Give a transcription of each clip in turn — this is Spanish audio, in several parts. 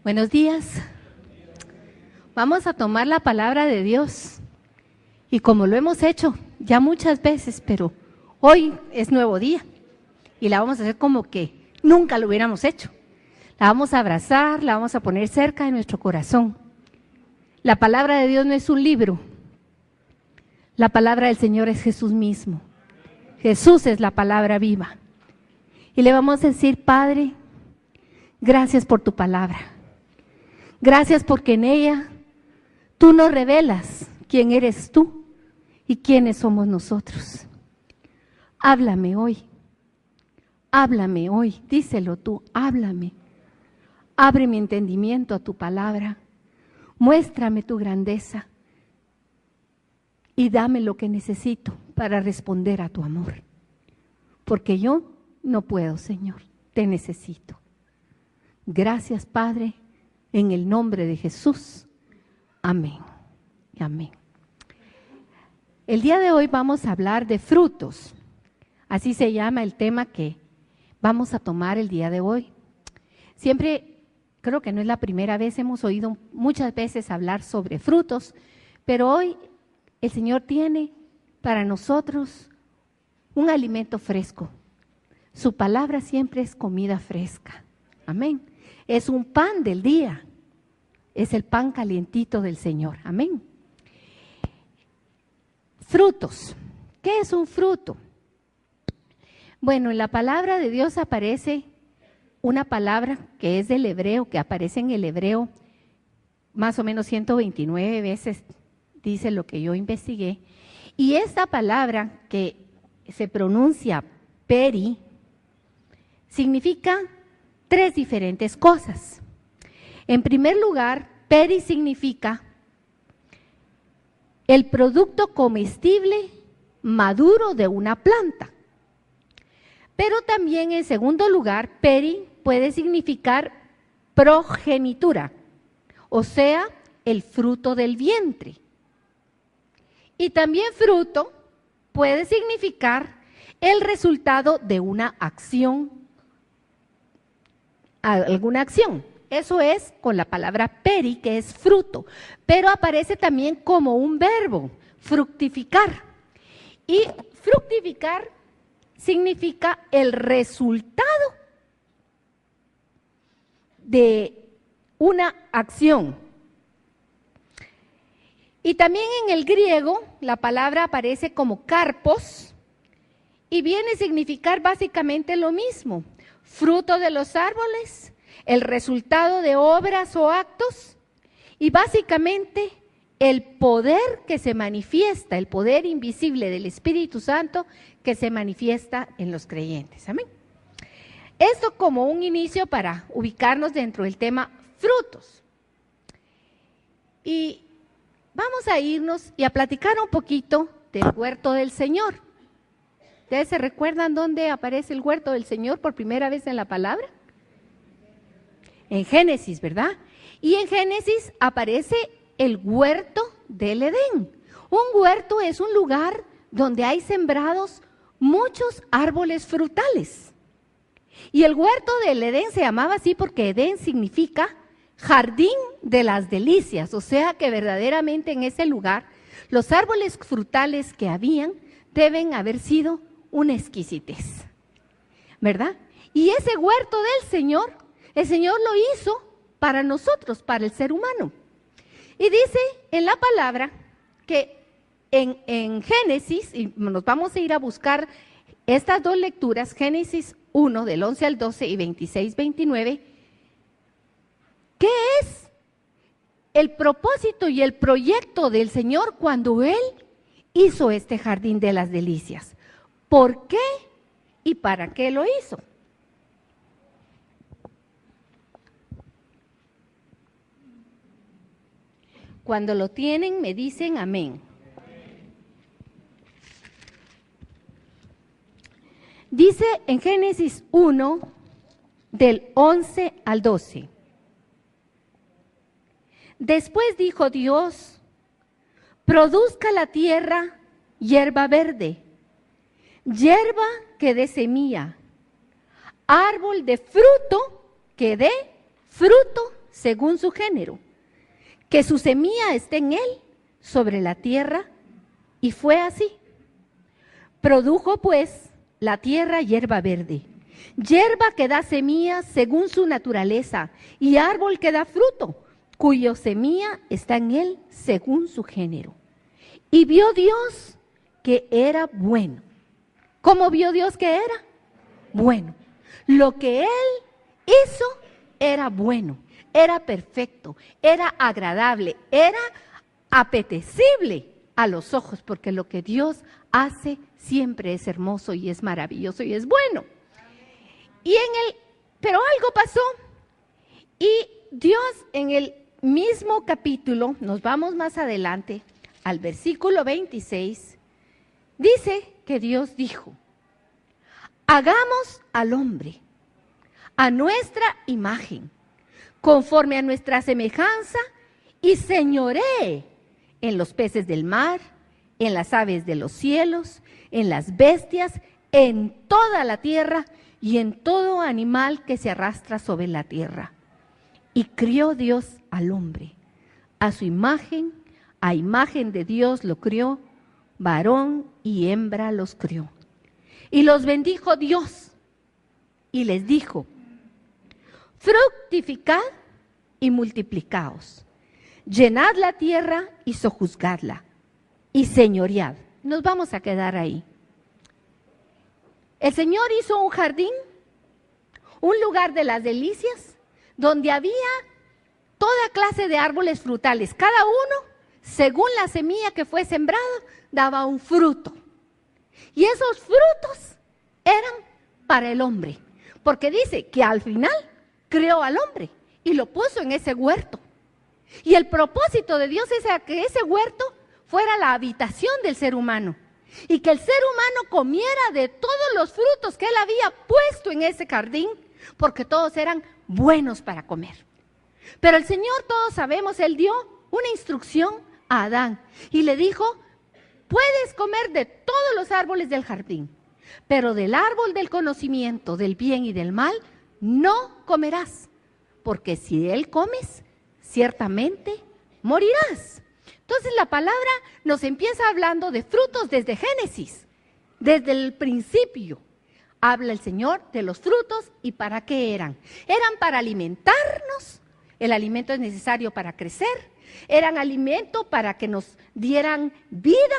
Buenos días. Vamos a tomar la palabra de Dios y como lo hemos hecho ya muchas veces, pero hoy es nuevo día y la vamos a hacer como que nunca lo hubiéramos hecho. La vamos a abrazar, la vamos a poner cerca de nuestro corazón. La palabra de Dios no es un libro, la palabra del Señor es Jesús mismo. Jesús es la palabra viva. Y le vamos a decir, Padre, gracias por tu palabra. Gracias porque en ella tú nos revelas quién eres tú y quiénes somos nosotros. Háblame hoy, díselo tú, háblame. Abre mi entendimiento a tu palabra, muéstrame tu grandeza y dame lo que necesito para responder a tu amor. Porque yo no puedo, Señor, te necesito. Gracias, Padre, en el nombre de Jesús. Amén. Amén. El día de hoy vamos a hablar de frutos. Así se llama el tema que vamos a tomar el día de hoy. Siempre, creo que no es la primera vez, hemos oído muchas veces hablar sobre frutos, pero hoy el Señor tiene para nosotros un alimento fresco. Su palabra siempre es comida fresca. Amén. Es un pan del día. Es el pan calientito del Señor. Amén. Frutos. ¿Qué es un fruto? Bueno, en la palabra de Dios aparece una palabra que es del hebreo, que aparece en el hebreo más o menos 129 veces, dice lo que yo investigué. Y esta palabra que se pronuncia peri, significa tres diferentes cosas. En primer lugar, peri significa el producto comestible maduro de una planta. Pero también en segundo lugar, peri puede significar progenitura, o sea, el fruto del vientre. Y también fruto puede significar el resultado de una acción, alguna acción. Eso es con la palabra peri, que es fruto, pero aparece también como un verbo, fructificar. Y fructificar significa el resultado de una acción. Y también en el griego la palabra aparece como karpos y viene a significar básicamente lo mismo, fruto de los árboles, el resultado de obras o actos y básicamente el poder que se manifiesta, el poder invisible del Espíritu Santo que se manifiesta en los creyentes. Amén. Esto como un inicio para ubicarnos dentro del tema frutos. Y vamos a irnos y a platicar un poquito del huerto del Señor. ¿Ustedes se recuerdan dónde aparece el huerto del Señor por primera vez en la palabra? En Génesis, ¿verdad? Y en Génesis aparece el huerto del Edén. Un huerto es un lugar donde hay sembrados muchos árboles frutales. Y el huerto del Edén se llamaba así porque Edén significa jardín de las delicias, o sea que verdaderamente en ese lugar los árboles frutales que habían deben haber sido una exquisitez, ¿verdad? Y ese huerto del Señor, el Señor lo hizo para nosotros, para el ser humano. Y dice en la palabra que en Génesis, y nos vamos a ir a buscar estas dos lecturas, Génesis 1 del 11 al 12 y 26, 29, ¿qué es el propósito y el proyecto del Señor cuando Él hizo este jardín de las delicias? ¿Por qué y para qué lo hizo? Cuando lo tienen, me dicen amén. Dice en Génesis 1, del 11 al 12. Después dijo Dios, produzca la tierra hierba verde, hierba que dé semilla, árbol de fruto que dé fruto según su género, que su semilla esté en él sobre la tierra, y fue así. Produjo pues la tierra hierba verde, hierba que da semilla según su naturaleza, y árbol que da fruto, cuyo semilla está en él según su género. Y vio Dios que era bueno. ¿Cómo vio Dios que era? Bueno. Lo que él hizo era bueno, era perfecto, era agradable, era apetecible a los ojos, porque lo que Dios hace siempre es hermoso y es maravilloso y es bueno. Pero algo pasó, y Dios en el mismo capítulo, nos vamos más adelante, al versículo 26, dice que Dios dijo: hagamos al hombre a nuestra imagen, conforme a nuestra semejanza, y señoree en los peces del mar, en las aves de los cielos, en las bestias, en toda la tierra y en todo animal que se arrastra sobre la tierra. Y crió Dios al hombre, a su imagen, a imagen de Dios lo crió, varón y hembra los crió. Y los bendijo Dios y les dijo: fructificad y multiplicaos, llenad la tierra y sojuzgadla, y señoread. Nos vamos a quedar ahí. El Señor hizo un jardín, un lugar de las delicias, donde había toda clase de árboles frutales. Cada uno, según la semilla que fue sembrada, daba un fruto. Y esos frutos eran para el hombre, porque dice que al final creó al hombre y lo puso en ese huerto. Y el propósito de Dios es que ese huerto fuera la habitación del ser humano, y que el ser humano comiera de todos los frutos que él había puesto en ese jardín, porque todos eran buenos para comer. Pero el Señor, todos sabemos, Él dio una instrucción a Adán y le dijo: puedes comer de todos los árboles del jardín, pero del árbol del conocimiento del bien y del mal no comerás, porque si de él comes, ciertamente morirás. Entonces la palabra nos empieza hablando de frutos desde Génesis, desde el principio. Habla el Señor de los frutos y para qué eran. Eran para alimentarnos, el alimento es necesario para crecer, eran alimento para que nos dieran vida,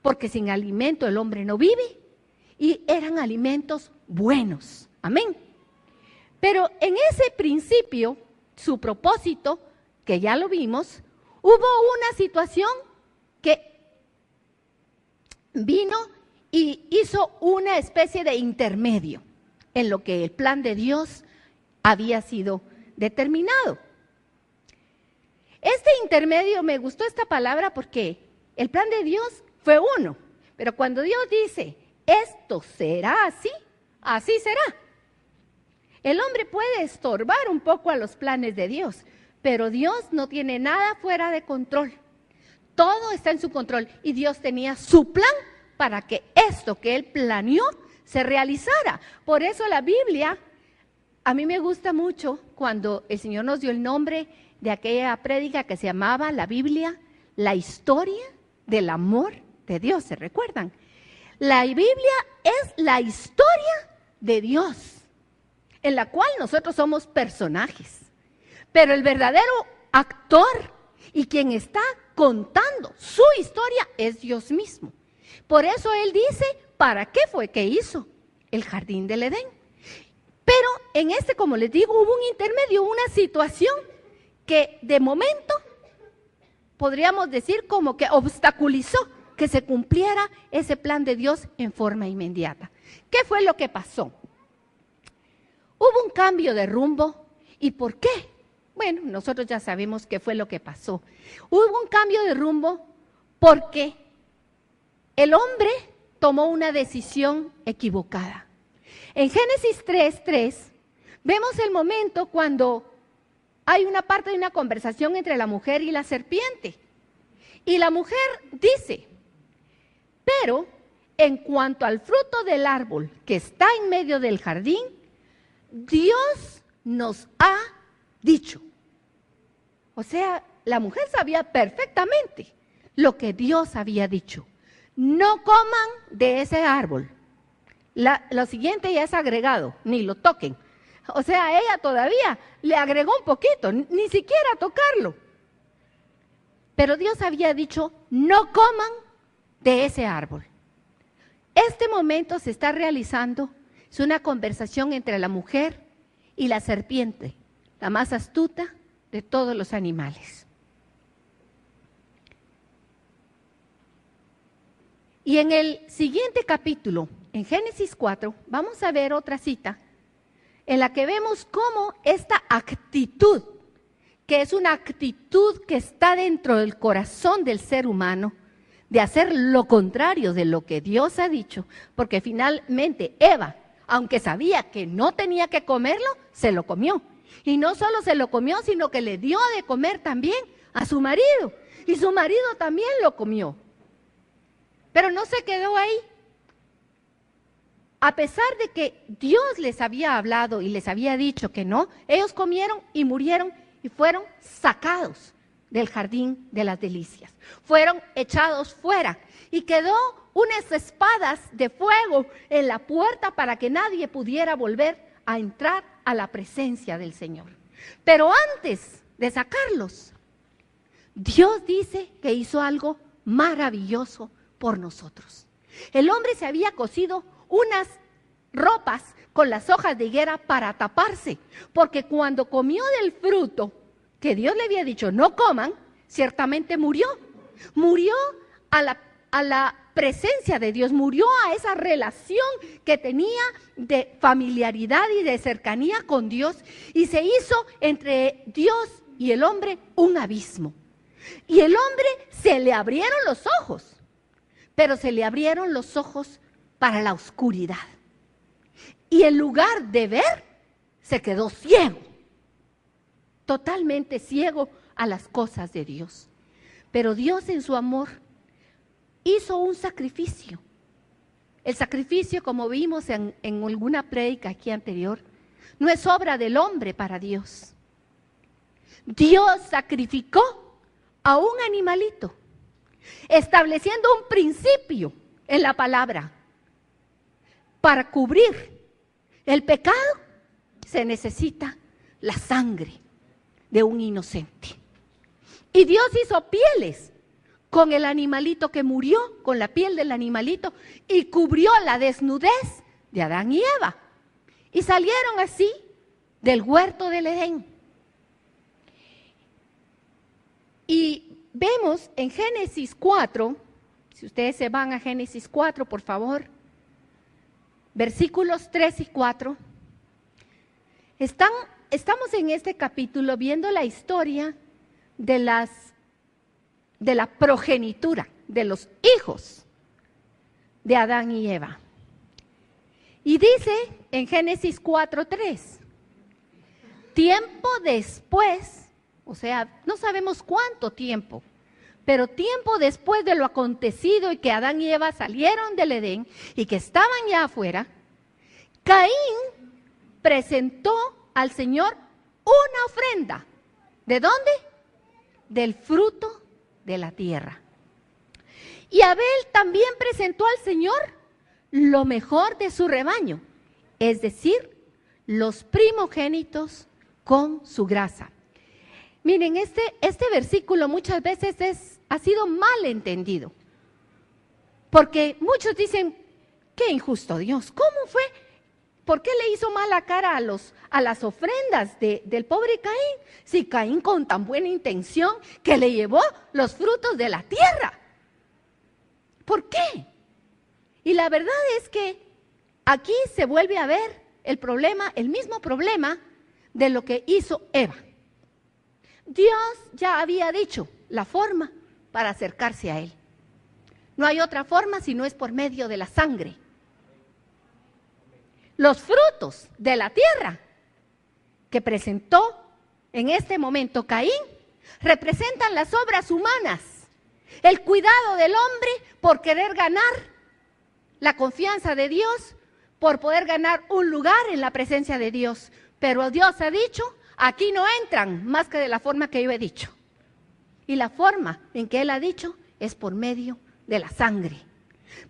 porque sin alimento el hombre no vive, y eran alimentos buenos. Amén. Pero en ese principio, su propósito, que ya lo vimos, hubo una situación que vino y hizo una especie de intermedio en lo que el plan de Dios había sido determinado. Este intermedio, me gustó esta palabra porque el plan de Dios fue uno, pero cuando Dios dice, esto será así, así será. El hombre puede estorbar un poco a los planes de Dios, pero Dios no tiene nada fuera de control. Todo está en su control y Dios tenía su plan para que esto que Él planeó se realizara. Por eso la Biblia, a mí me gusta mucho cuando el Señor nos dio el nombre de aquella prédica que se llamaba la Biblia, la historia del amor de Dios, ¿se recuerdan? La Biblia es la historia de Dios, en la cual nosotros somos personajes, pero el verdadero actor y quien está contando su historia es Dios mismo. Por eso Él dice, ¿para qué fue que hizo el jardín del Edén? Pero en este, como les digo, hubo un intermedio, una situación que de momento podríamos decir como que obstaculizó que se cumpliera ese plan de Dios en forma inmediata. ¿Qué fue lo que pasó? Hubo un cambio de rumbo. ¿Y por qué? Bueno, nosotros ya sabemos qué fue lo que pasó. Hubo un cambio de rumbo porque el hombre tomó una decisión equivocada. En Génesis 3:3 vemos el momento cuando hay una parte de una conversación entre la mujer y la serpiente. Y la mujer dice, pero en cuanto al fruto del árbol que está en medio del jardín, Dios nos ha dicho. O sea, la mujer sabía perfectamente lo que Dios había dicho. No coman de ese árbol. Lo siguiente ya es agregado, ni lo toquen. O sea, ella todavía le agregó un poquito, ni siquiera tocarlo. Pero Dios había dicho, no coman de ese árbol. Este momento se está realizando, es una conversación entre la mujer y la serpiente, la más astuta de todos los animales. Y en el siguiente capítulo, en Génesis 4, vamos a ver otra cita en la que vemos cómo esta actitud, que es una actitud que está dentro del corazón del ser humano, de hacer lo contrario de lo que Dios ha dicho, porque finalmente Eva, aunque sabía que no tenía que comerlo, se lo comió. Y no solo se lo comió, sino que le dio de comer también a su marido. Y su marido también lo comió. Pero no se quedó ahí. A pesar de que Dios les había hablado y les había dicho que no, ellos comieron y murieron y fueron sacados del jardín de las delicias. Fueron echados fuera y quedó unas espadas de fuego en la puerta para que nadie pudiera volver a entrar a la presencia del Señor. Pero antes de sacarlos, Dios dice que hizo algo maravilloso por nosotros. El hombre se había cosido unas ropas con las hojas de higuera para taparse, porque cuando comió del fruto que Dios le había dicho no coman, ciertamente murió. Murió a la presencia de Dios, murió a esa relación que tenía de familiaridad y de cercanía con Dios, y se hizo entre Dios y el hombre un abismo. Y el hombre se le abrieron los ojos, pero se le abrieron los ojos para la oscuridad. Y en lugar de ver, se quedó ciego, totalmente ciego a las cosas de Dios. Pero Dios en su amor hizo un sacrificio. El sacrificio, como vimos en alguna prédica aquí anterior, no es obra del hombre para Dios. Dios sacrificó a un animalito, estableciendo un principio en la palabra. Para cubrir el pecado se necesita la sangre de un inocente. Y Dios hizo pieles con el animalito que murió, con la piel del animalito, y cubrió la desnudez de Adán y Eva. Y salieron así del huerto del Edén. Y vemos en Génesis 4, si ustedes se van a Génesis 4, por favor, versículos 3 y 4, estamos en este capítulo viendo la historia de la progenitura, de los hijos de Adán y Eva. Y dice en Génesis 4:3, tiempo después, o sea, no sabemos cuánto tiempo, pero tiempo después de lo acontecido y que Adán y Eva salieron del Edén y que estaban ya afuera, Caín presentó al Señor una ofrenda. ¿De dónde? Del fruto de la tierra. Y Abel también presentó al Señor lo mejor de su rebaño, es decir, los primogénitos con su grasa. Miren, este versículo muchas veces ha sido mal entendido, porque muchos dicen, qué injusto Dios, ¿cómo fue? ¿Por qué le hizo mala cara a las ofrendas del pobre Caín? Si Caín con tan buena intención que le llevó los frutos de la tierra. ¿Por qué? Y la verdad es que aquí se vuelve a ver el problema, el mismo problema de lo que hizo Eva. Dios ya había dicho la forma para acercarse a Él. No hay otra forma si no es por medio de la sangre. Los frutos de la tierra que presentó en este momento Caín representan las obras humanas, el cuidado del hombre por querer ganar la confianza de Dios, por poder ganar un lugar en la presencia de Dios. Pero Dios ha dicho, aquí no entran más que de la forma que yo he dicho. Y la forma en que Él ha dicho es por medio de la sangre.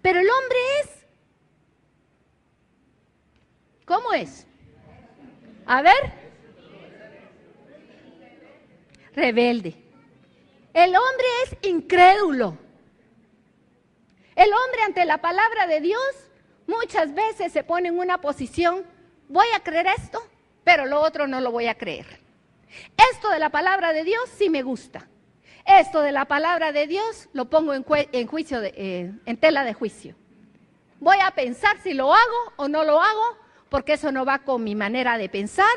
Pero el hombre es, ¿cómo es? A ver, rebelde. El hombre es incrédulo. El hombre ante la palabra de Dios muchas veces se pone en una posición, voy a creer esto, pero lo otro no lo voy a creer. Esto de la palabra de Dios sí me gusta. Esto de la palabra de Dios lo pongo en tela de juicio. Voy a pensar si lo hago o no lo hago, porque eso no va con mi manera de pensar,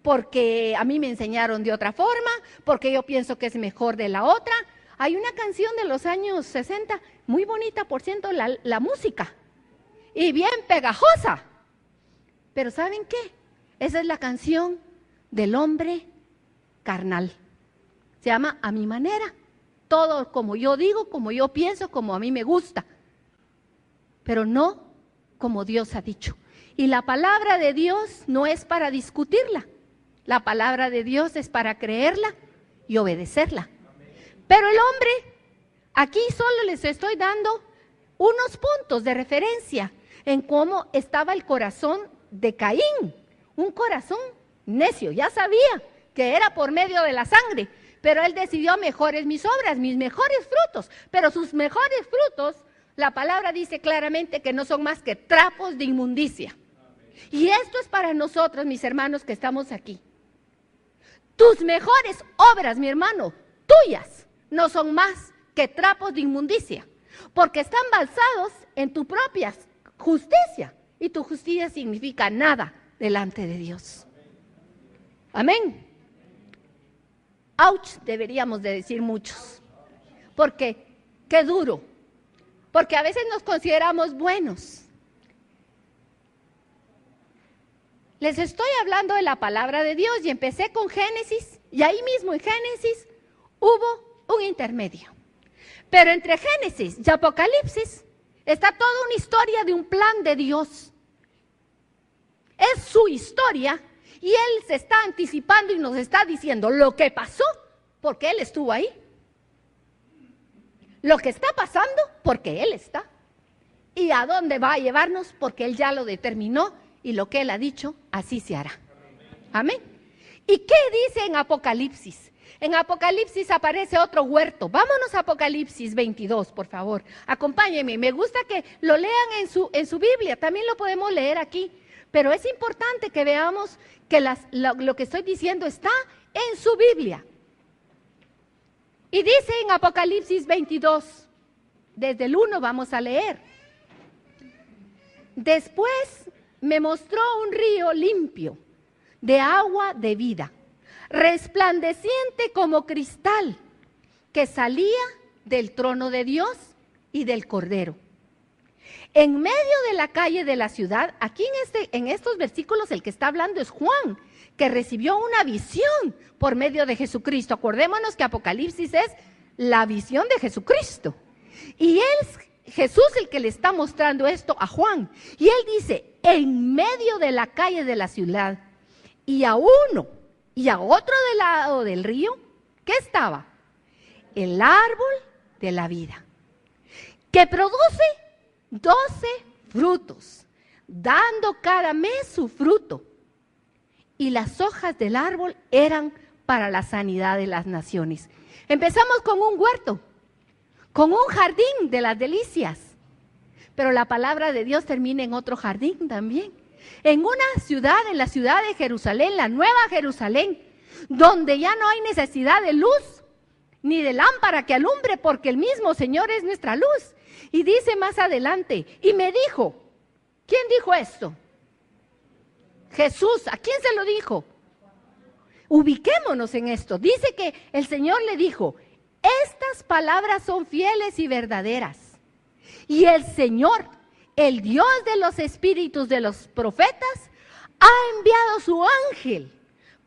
porque a mí me enseñaron de otra forma, porque yo pienso que es mejor de la otra. Hay una canción de los años 60, muy bonita, por cierto, la música, y bien pegajosa. Pero ¿saben qué? Esa es la canción del hombre carnal. Se llama A mi manera. Todo como yo digo, como yo pienso, como a mí me gusta. Pero no como Dios ha dicho. Y la palabra de Dios no es para discutirla. La palabra de Dios es para creerla y obedecerla. Pero el hombre, aquí solo les estoy dando unos puntos de referencia en cómo estaba el corazón de Caín. Un corazón necio, ya sabía que era por medio de la sangre, pero él decidió mejores mis obras, mis mejores frutos. Pero sus mejores frutos, la palabra dice claramente que no son más que trapos de inmundicia. Y esto es para nosotros, mis hermanos, que estamos aquí. Tus mejores obras, mi hermano, tuyas, no son más que trapos de inmundicia, porque están basados en tu propia justicia, y tu justicia significa nada delante de Dios. Amén. Ouch, deberíamos de decir muchos, porque qué duro, porque a veces nos consideramos buenos. Les estoy hablando de la palabra de Dios y empecé con Génesis, y ahí mismo en Génesis hubo un intermedio. Pero entre Génesis y Apocalipsis está toda una historia de un plan de Dios. Es su historia y Él se está anticipando y nos está diciendo lo que pasó porque Él estuvo ahí. Lo que está pasando porque Él está. Y a dónde va a llevarnos porque Él ya lo determinó y lo que Él ha dicho, así se hará. Amén. ¿Y qué dice en Apocalipsis? En Apocalipsis aparece otro huerto. Vámonos a Apocalipsis 22, por favor. Acompáñenme. Me gusta que lo lean en su Biblia. También lo podemos leer aquí. Pero es importante que veamos que lo que estoy diciendo está en su Biblia. Y dice en Apocalipsis 22, desde el 1 vamos a leer. Después me mostró un río limpio, de agua de vida, resplandeciente como cristal, que salía del trono de Dios y del Cordero. En medio de la calle de la ciudad, aquí en estos versículos el que está hablando es Juan, que recibió una visión por medio de Jesucristo. Acordémonos que Apocalipsis es la visión de Jesucristo. Y es Jesús el que le está mostrando esto a Juan. Y él dice, en medio de la calle de la ciudad, y a uno y a otro del lado del río, ¿qué estaba? El árbol de la vida, que produce 12 frutos, dando cada mes su fruto. Y las hojas del árbol eran para la sanidad de las naciones. Empezamos con un huerto, con un jardín de las delicias. Pero la palabra de Dios termina en otro jardín también. En una ciudad, en la ciudad de Jerusalén, la nueva Jerusalén, donde ya no hay necesidad de luz, ni de lámpara que alumbre, porque el mismo Señor es nuestra luz. Y dice más adelante, y me dijo, ¿quién dijo esto? Jesús. ¿A quién se lo dijo? Ubiquémonos en esto. Dice que el Señor le dijo, estas palabras son fieles y verdaderas. Y el Señor, el Dios de los espíritus de los profetas, ha enviado su ángel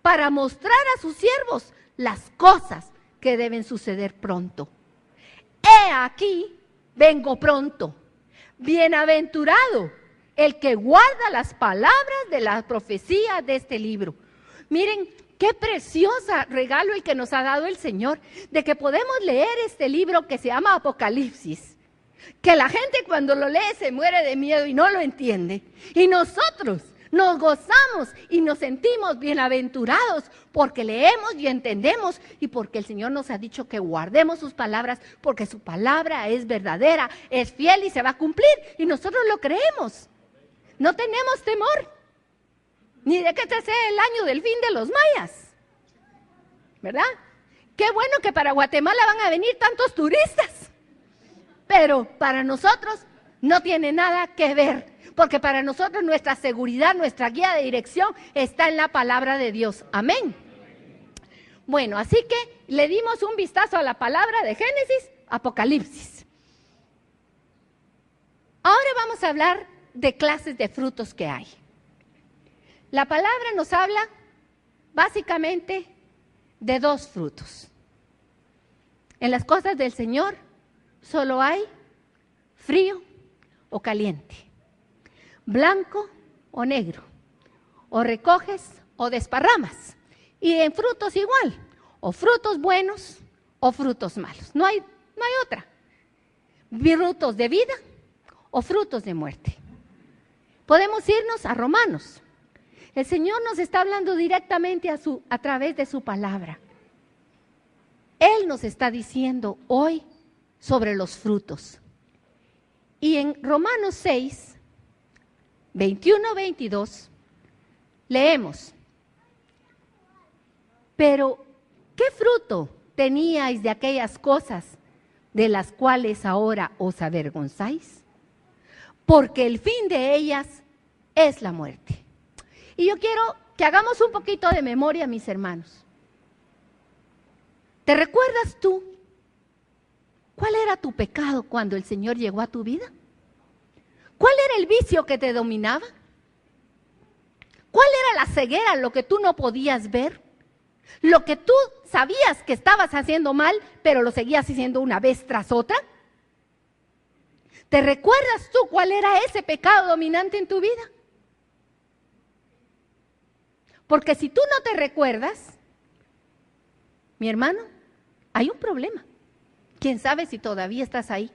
para mostrar a sus siervos las cosas que deben suceder pronto. He aquí, vengo pronto. Bienaventurado el que guarda las palabras de la profecía de este libro. Miren, Qué preciosa regalo el que nos ha dado el Señor, de que podemos leer este libro que se llama Apocalipsis. Que la gente cuando lo lee se muere de miedo y no lo entiende. Y nosotros nos gozamos y nos sentimos bienaventurados porque leemos y entendemos y porque el Señor nos ha dicho que guardemos sus palabras porque su palabra es verdadera, es fiel y se va a cumplir y nosotros lo creemos. No tenemos temor ni de que este sea el año del fin de los mayas, ¿verdad? Qué bueno que para Guatemala van a venir tantos turistas, pero para nosotros no tiene nada que ver. Porque para nosotros nuestra seguridad, nuestra guía de dirección está en la palabra de Dios. Amén. Bueno, así que le dimos un vistazo a la palabra de Génesis, Apocalipsis. Ahora vamos a hablar de clases de frutos que hay. La palabra nos habla básicamente de dos frutos. En las cosas del Señor solo hay frío o caliente. Blanco o negro, o recoges o desparramas, y en frutos igual, o frutos buenos o frutos malos, no hay otra, frutos de vida o frutos de muerte. Podemos irnos a Romanos, el Señor nos está hablando directamente a través de su palabra, Él nos está diciendo hoy sobre los frutos, y en Romanos 6, 21-22, leemos, pero ¿qué fruto teníais de aquellas cosas de las cuales ahora os avergonzáis? Porque el fin de ellas es la muerte. Y yo quiero que hagamos un poquito de memoria, mis hermanos. ¿Te recuerdas tú cuál era tu pecado cuando el Señor llegó a tu vida? ¿Cuál era el vicio que te dominaba? ¿Cuál era la ceguera, lo que tú no podías ver? Lo que tú sabías que estabas haciendo mal, pero lo seguías haciendo una vez tras otra. ¿Te recuerdas tú cuál era ese pecado dominante en tu vida? Porque si tú no te recuerdas, mi hermano, hay un problema. ¿Quién sabe si todavía estás ahí?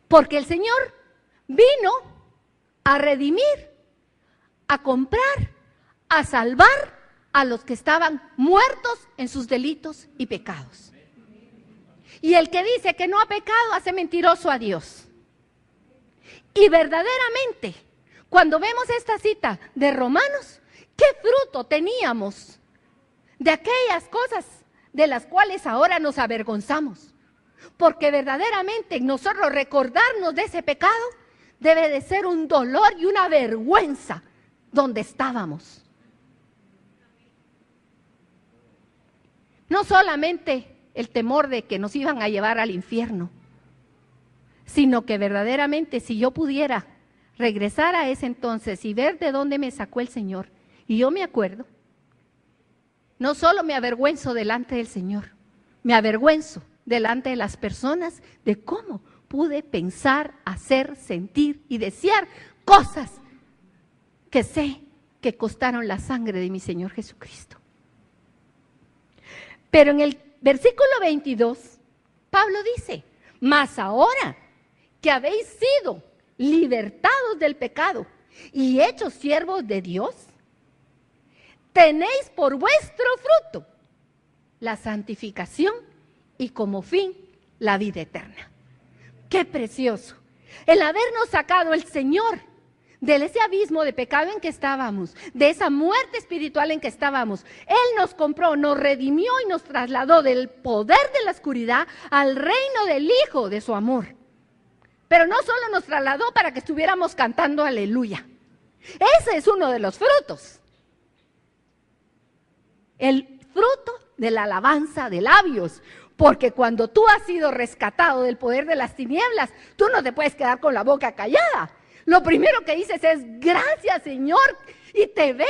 Porque el Señor vino a redimir, a comprar, a salvar a los que estaban muertos en sus delitos y pecados. Y el que dice que no ha pecado hace mentiroso a Dios. Y verdaderamente, cuando vemos esta cita de Romanos, ¿qué fruto teníamos de aquellas cosas de las cuales ahora nos avergonzamos? Porque verdaderamente nosotros recordarnos de ese pecado debe de ser un dolor y una vergüenza donde estábamos. No solamente el temor de que nos iban a llevar al infierno, sino que verdaderamente si yo pudiera regresar a ese entonces y ver de dónde me sacó el Señor, y yo me acuerdo, no solo me avergüenzo delante del Señor, me avergüenzo delante de las personas de cómo pude pensar, hacer, sentir y desear cosas que sé que costaron la sangre de mi Señor Jesucristo. Pero en el versículo 22, Pablo dice, mas ahora que habéis sido libertados del pecado y hechos siervos de Dios, tenéis por vuestro fruto la santificación y como fin la vida eterna. ¡Qué precioso! El habernos sacado el Señor de ese abismo de pecado en que estábamos, de esa muerte espiritual en que estábamos. Él nos compró, nos redimió y nos trasladó del poder de la oscuridad al reino del Hijo de su amor. Pero no solo nos trasladó para que estuviéramos cantando aleluya. Ese es uno de los frutos. El fruto de la alabanza de labios. Porque cuando tú has sido rescatado del poder de las tinieblas, tú no te puedes quedar con la boca callada. Lo primero que dices es, gracias Señor, y te veo,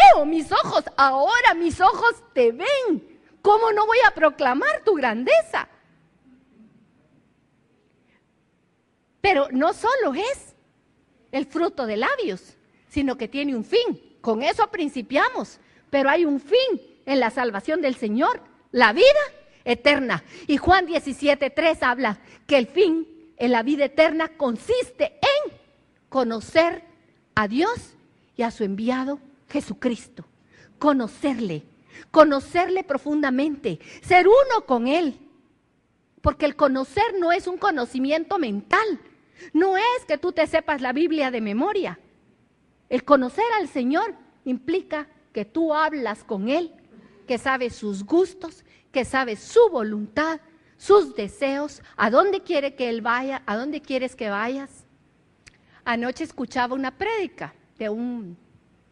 ahora mis ojos te ven. ¿Cómo no voy a proclamar tu grandeza? Pero no solo es el fruto de labios, sino que tiene un fin. Con eso principiamos, pero hay un fin en la salvación del Señor, la vida eterna. Y Juan 17:3 habla que el fin en la vida eterna consiste en conocer a Dios y a su enviado Jesucristo. Conocerle profundamente, ser uno con Él. Porque el conocer no es un conocimiento mental, no es que tú te sepas la Biblia de memoria. El conocer al Señor implica que tú hablas con Él, que sabes sus gustos, que sabes su voluntad, sus deseos, a dónde quiere que Él vaya, a dónde quieres que vayas. Anoche escuchaba una prédica de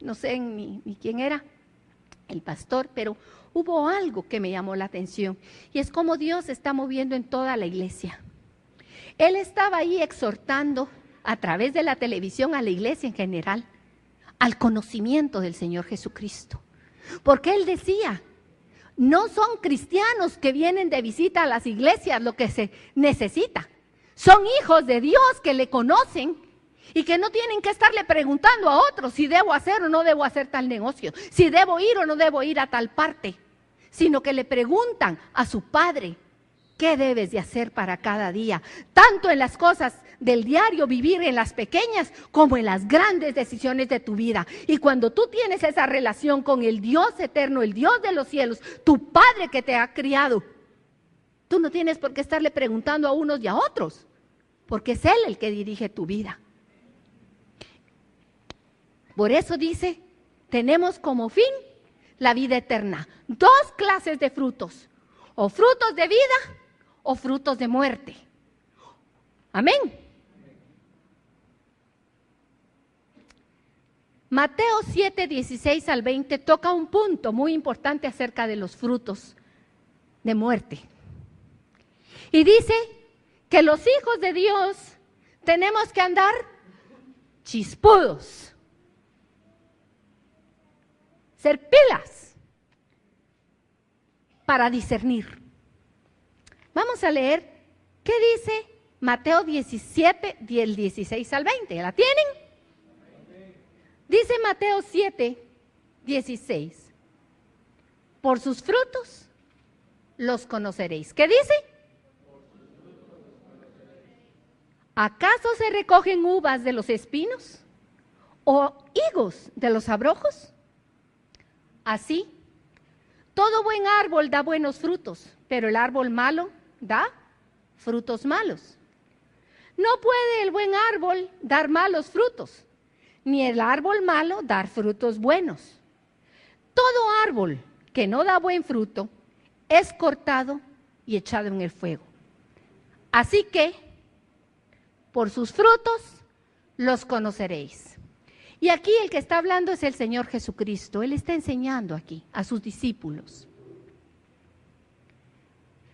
no sé ni quién era, el pastor, pero hubo algo que me llamó la atención, y es cómo Dios se está moviendo en toda la iglesia. Él estaba ahí exhortando a través de la televisión a la iglesia en general, al conocimiento del Señor Jesucristo. Porque Él decía, no son cristianos que vienen de visita a las iglesias lo que se necesita. Son hijos de Dios que le conocen y que no tienen que estarle preguntando a otros si debo hacer o no debo hacer tal negocio, si debo ir o no debo ir a tal parte, sino que le preguntan a su Padre, ¿qué debes de hacer para cada día? Tanto en las cosas del diario vivir, en las pequeñas, como en las grandes decisiones de tu vida. Y cuando tú tienes esa relación con el Dios eterno, el Dios de los cielos, tu Padre que te ha criado, tú no tienes por qué estarle preguntando a unos y a otros, porque es Él el que dirige tu vida. Por eso dice, tenemos como fin la vida eterna. 2 clases de frutos, o frutos de vida o frutos de muerte. Amén. Mateo 7:16 al 20 toca un punto muy importante acerca de los frutos de muerte. Y dice que los hijos de Dios tenemos que andar chispudos, ser pilas para discernir. Vamos a leer qué dice Mateo 17, del 16 al 20. ¿La tienen? Dice Mateo 7, 16. Por sus frutos los conoceréis. ¿Qué dice? ¿Acaso se recogen uvas de los espinos o higos de los abrojos? Así, todo buen árbol da buenos frutos, pero el árbol malo da frutos malos. No puede el buen árbol dar malos frutos, ni el árbol malo dar frutos buenos. Todo árbol que no da buen fruto es cortado y echado en el fuego. Así que, por sus frutos los conoceréis. Y aquí el que está hablando es el Señor Jesucristo. Él está enseñando aquí a sus discípulos.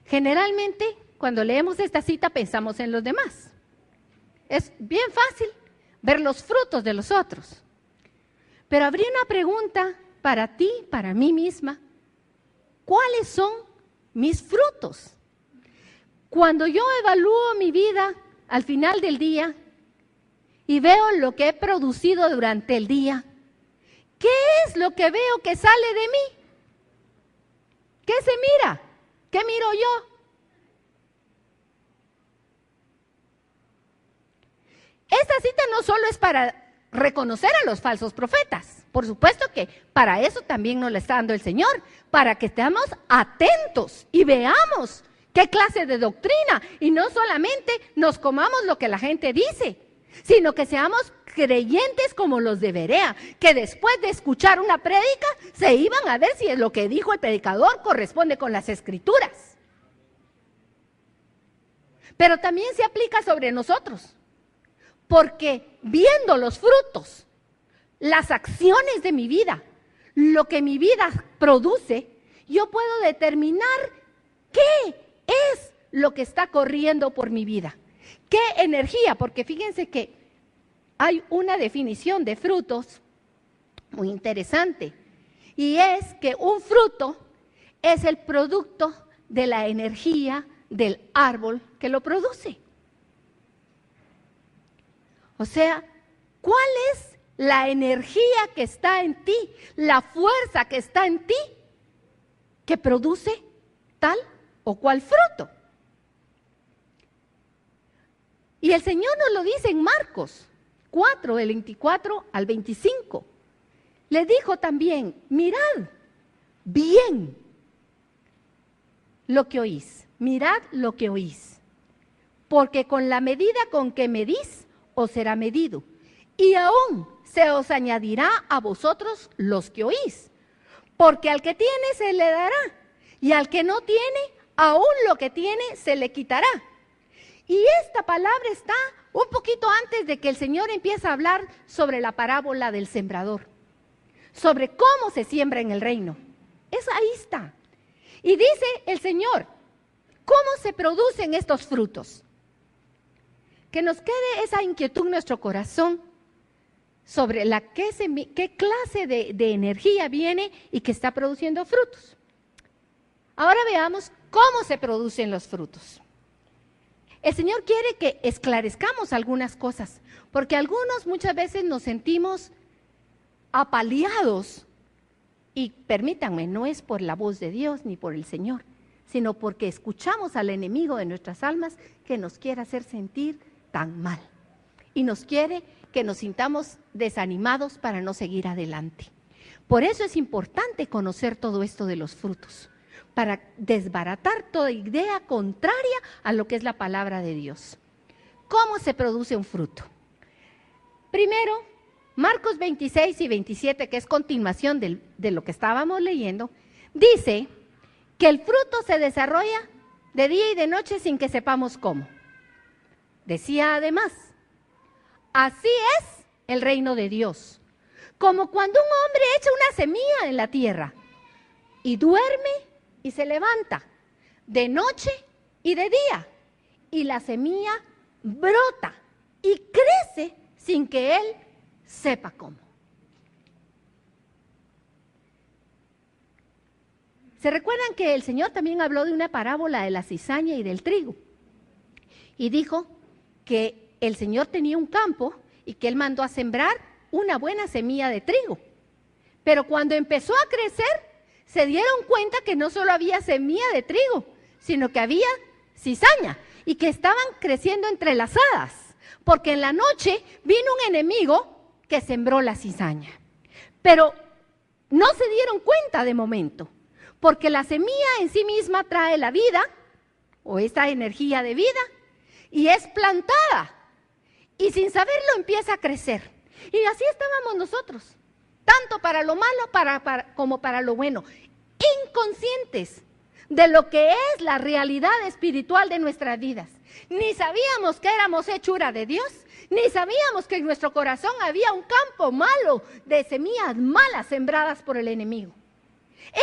Generalmente, cuando leemos esta cita, pensamos en los demás. Es bien fácil ver los frutos de los otros. Pero habría una pregunta para ti, para mí misma. ¿Cuáles son mis frutos? Cuando yo evalúo mi vida al final del día y veo lo que he producido durante el día, ¿qué es lo que veo que sale de mí? ¿Qué se mira? ¿Qué miro yo? Esta cita no solo es para reconocer a los falsos profetas, por supuesto que para eso también nos la está dando el Señor, para que estemos atentos y veamos qué clase de doctrina, y no solamente nos comamos lo que la gente dice, sino que seamos creyentes como los de Berea, que después de escuchar una prédica se iban a ver si lo que dijo el predicador corresponde con las Escrituras. Pero también se aplica sobre nosotros, porque viendo los frutos, las acciones de mi vida, lo que mi vida produce, yo puedo determinar qué es lo que está corriendo por mi vida. ¿Qué energía? Porque fíjense que hay una definición de frutos muy interesante, y es que un fruto es el producto de la energía del árbol que lo produce. O sea, ¿cuál es la energía que está en ti, la fuerza que está en ti, que produce tal o cual fruto. Y el Señor nos lo dice en Marcos 4, del 24 al 25. Le dijo también, mirad bien lo que oís, mirad lo que oís, porque con la medida con que medís, os será medido, y aún se os añadirá a vosotros los que oís, porque al que tiene se le dará, y al que no tiene, aún lo que tiene se le quitará. Y esta palabra está un poquito antes de que el Señor empiece a hablar sobre la parábola del sembrador, sobre cómo se siembra en el reino. Ahí está. Y dice el Señor, ¿cómo se producen estos frutos? Que nos quede esa inquietud en nuestro corazón sobre qué clase de energía viene y que está produciendo frutos. Ahora veamos cómo se producen los frutos. El Señor quiere que esclarezcamos algunas cosas, porque algunos muchas veces nos sentimos apaleados, y permítanme, no es por la voz de Dios ni por el Señor, sino porque escuchamos al enemigo de nuestras almas que nos quiere hacer sentir tan mal y nos quiere que nos sintamos desanimados para no seguir adelante. Por eso es importante conocer todo esto de los frutos, para desbaratar toda idea contraria a lo que es la palabra de Dios. ¿Cómo se produce un fruto? Primero, Marcos 26 y 27, que es continuación de lo que estábamos leyendo, dice que el fruto se desarrolla de día y de noche sin que sepamos cómo. Decía además, así es el reino de Dios, como cuando un hombre echa una semilla en la tierra y duerme y se levanta de noche y de día, y la semilla brota y crece sin que él sepa cómo. ¿Se recuerdan que el Señor también habló de una parábola de la cizaña y del trigo? Y dijo que el Señor tenía un campo y que Él mandó a sembrar una buena semilla de trigo. Pero cuando empezó a crecer, se dieron cuenta que no solo había semilla de trigo, sino que había cizaña y que estaban creciendo entrelazadas, porque en la noche vino un enemigo que sembró la cizaña. Pero no se dieron cuenta de momento, porque la semilla en sí misma trae la vida, o esta energía de vida, y es plantada, y sin saberlo empieza a crecer. Y así estábamos nosotros, tanto para lo malo como para lo bueno, inconscientes de lo que es la realidad espiritual de nuestras vidas. Ni sabíamos que éramos hechura de Dios, ni sabíamos que en nuestro corazón había un campo malo de semillas malas sembradas por el enemigo.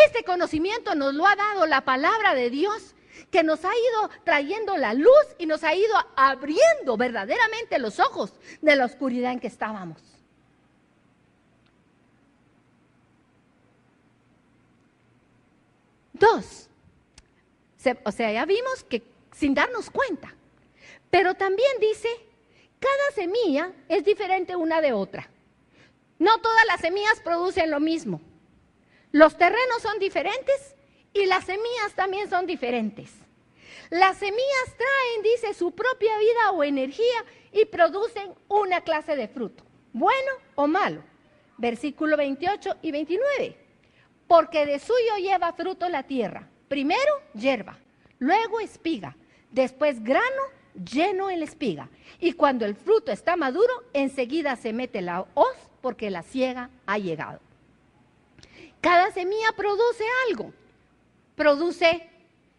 Este conocimiento nos lo ha dado la palabra de Dios, que nos ha ido trayendo la luz y nos ha ido abriendo verdaderamente los ojos de la oscuridad en que estábamos. Dos, ya vimos que sin darnos cuenta, pero también dice, cada semilla es diferente una de otra. No todas las semillas producen lo mismo. Los terrenos son diferentes y las semillas también son diferentes. Las semillas traen, dice, su propia vida o energía y producen una clase de fruto, bueno o malo. Versículo 28 y 29. Porque de suyo lleva fruto la tierra, primero hierba, luego espiga, después grano lleno en la espiga. Y cuando el fruto está maduro, enseguida se mete la hoz porque la siega ha llegado. Cada semilla produce algo. Produce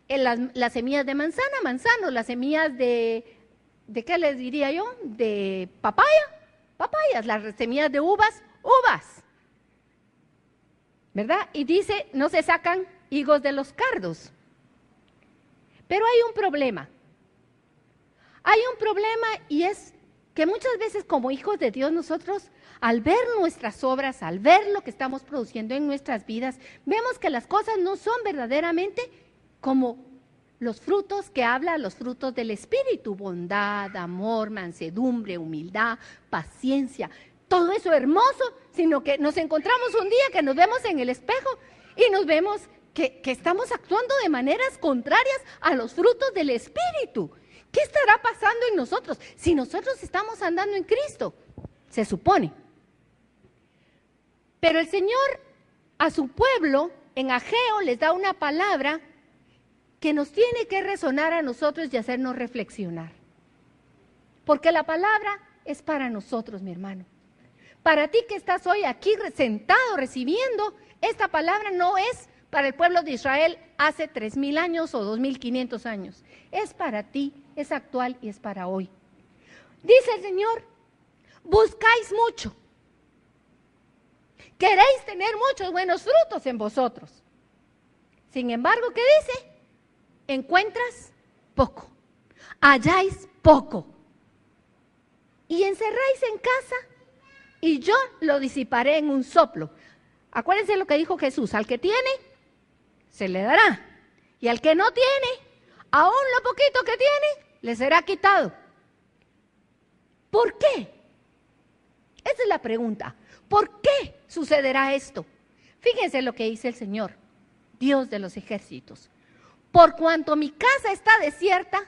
las semillas de manzanos, las semillas ¿de qué les diría yo? De papayas, las semillas de uvas. ¿Verdad? Y dice, no se sacan higos de los cardos. Pero hay un problema. Y es que muchas veces como hijos de Dios nosotros, al ver nuestras obras, al ver lo que estamos produciendo en nuestras vidas, vemos que las cosas no son verdaderamente como los frutos que habla, los frutos del Espíritu: bondad, amor, mansedumbre, humildad, paciencia. todo eso hermoso, sino que nos encontramos un día que nos vemos en el espejo y nos vemos que estamos actuando de maneras contrarias a los frutos del Espíritu. ¿Qué estará pasando en nosotros si nosotros estamos andando en Cristo? Se supone. Pero el Señor a su pueblo en Ageo les da una palabra que nos tiene que resonar a nosotros y hacernos reflexionar. Porque la palabra es para nosotros, mi hermano. Para ti que estás hoy aquí sentado recibiendo, esta palabra no es para el pueblo de Israel hace 3,000 años o 2,500 años. Es para ti, es actual y es para hoy. Dice el Señor, buscáis mucho. Queréis tener muchos buenos frutos en vosotros. Sin embargo, ¿qué dice? Encuentras poco, halláis poco. Y encerráis en casa y yo lo disiparé en un soplo. Acuérdense lo que dijo Jesús, al que tiene, se le dará. Y al que no tiene, aún lo poquito que tiene, le será quitado. ¿Por qué? Esa es la pregunta. ¿Por qué sucederá esto? Fíjense lo que dice el Señor, Dios de los ejércitos. Por cuanto mi casa está desierta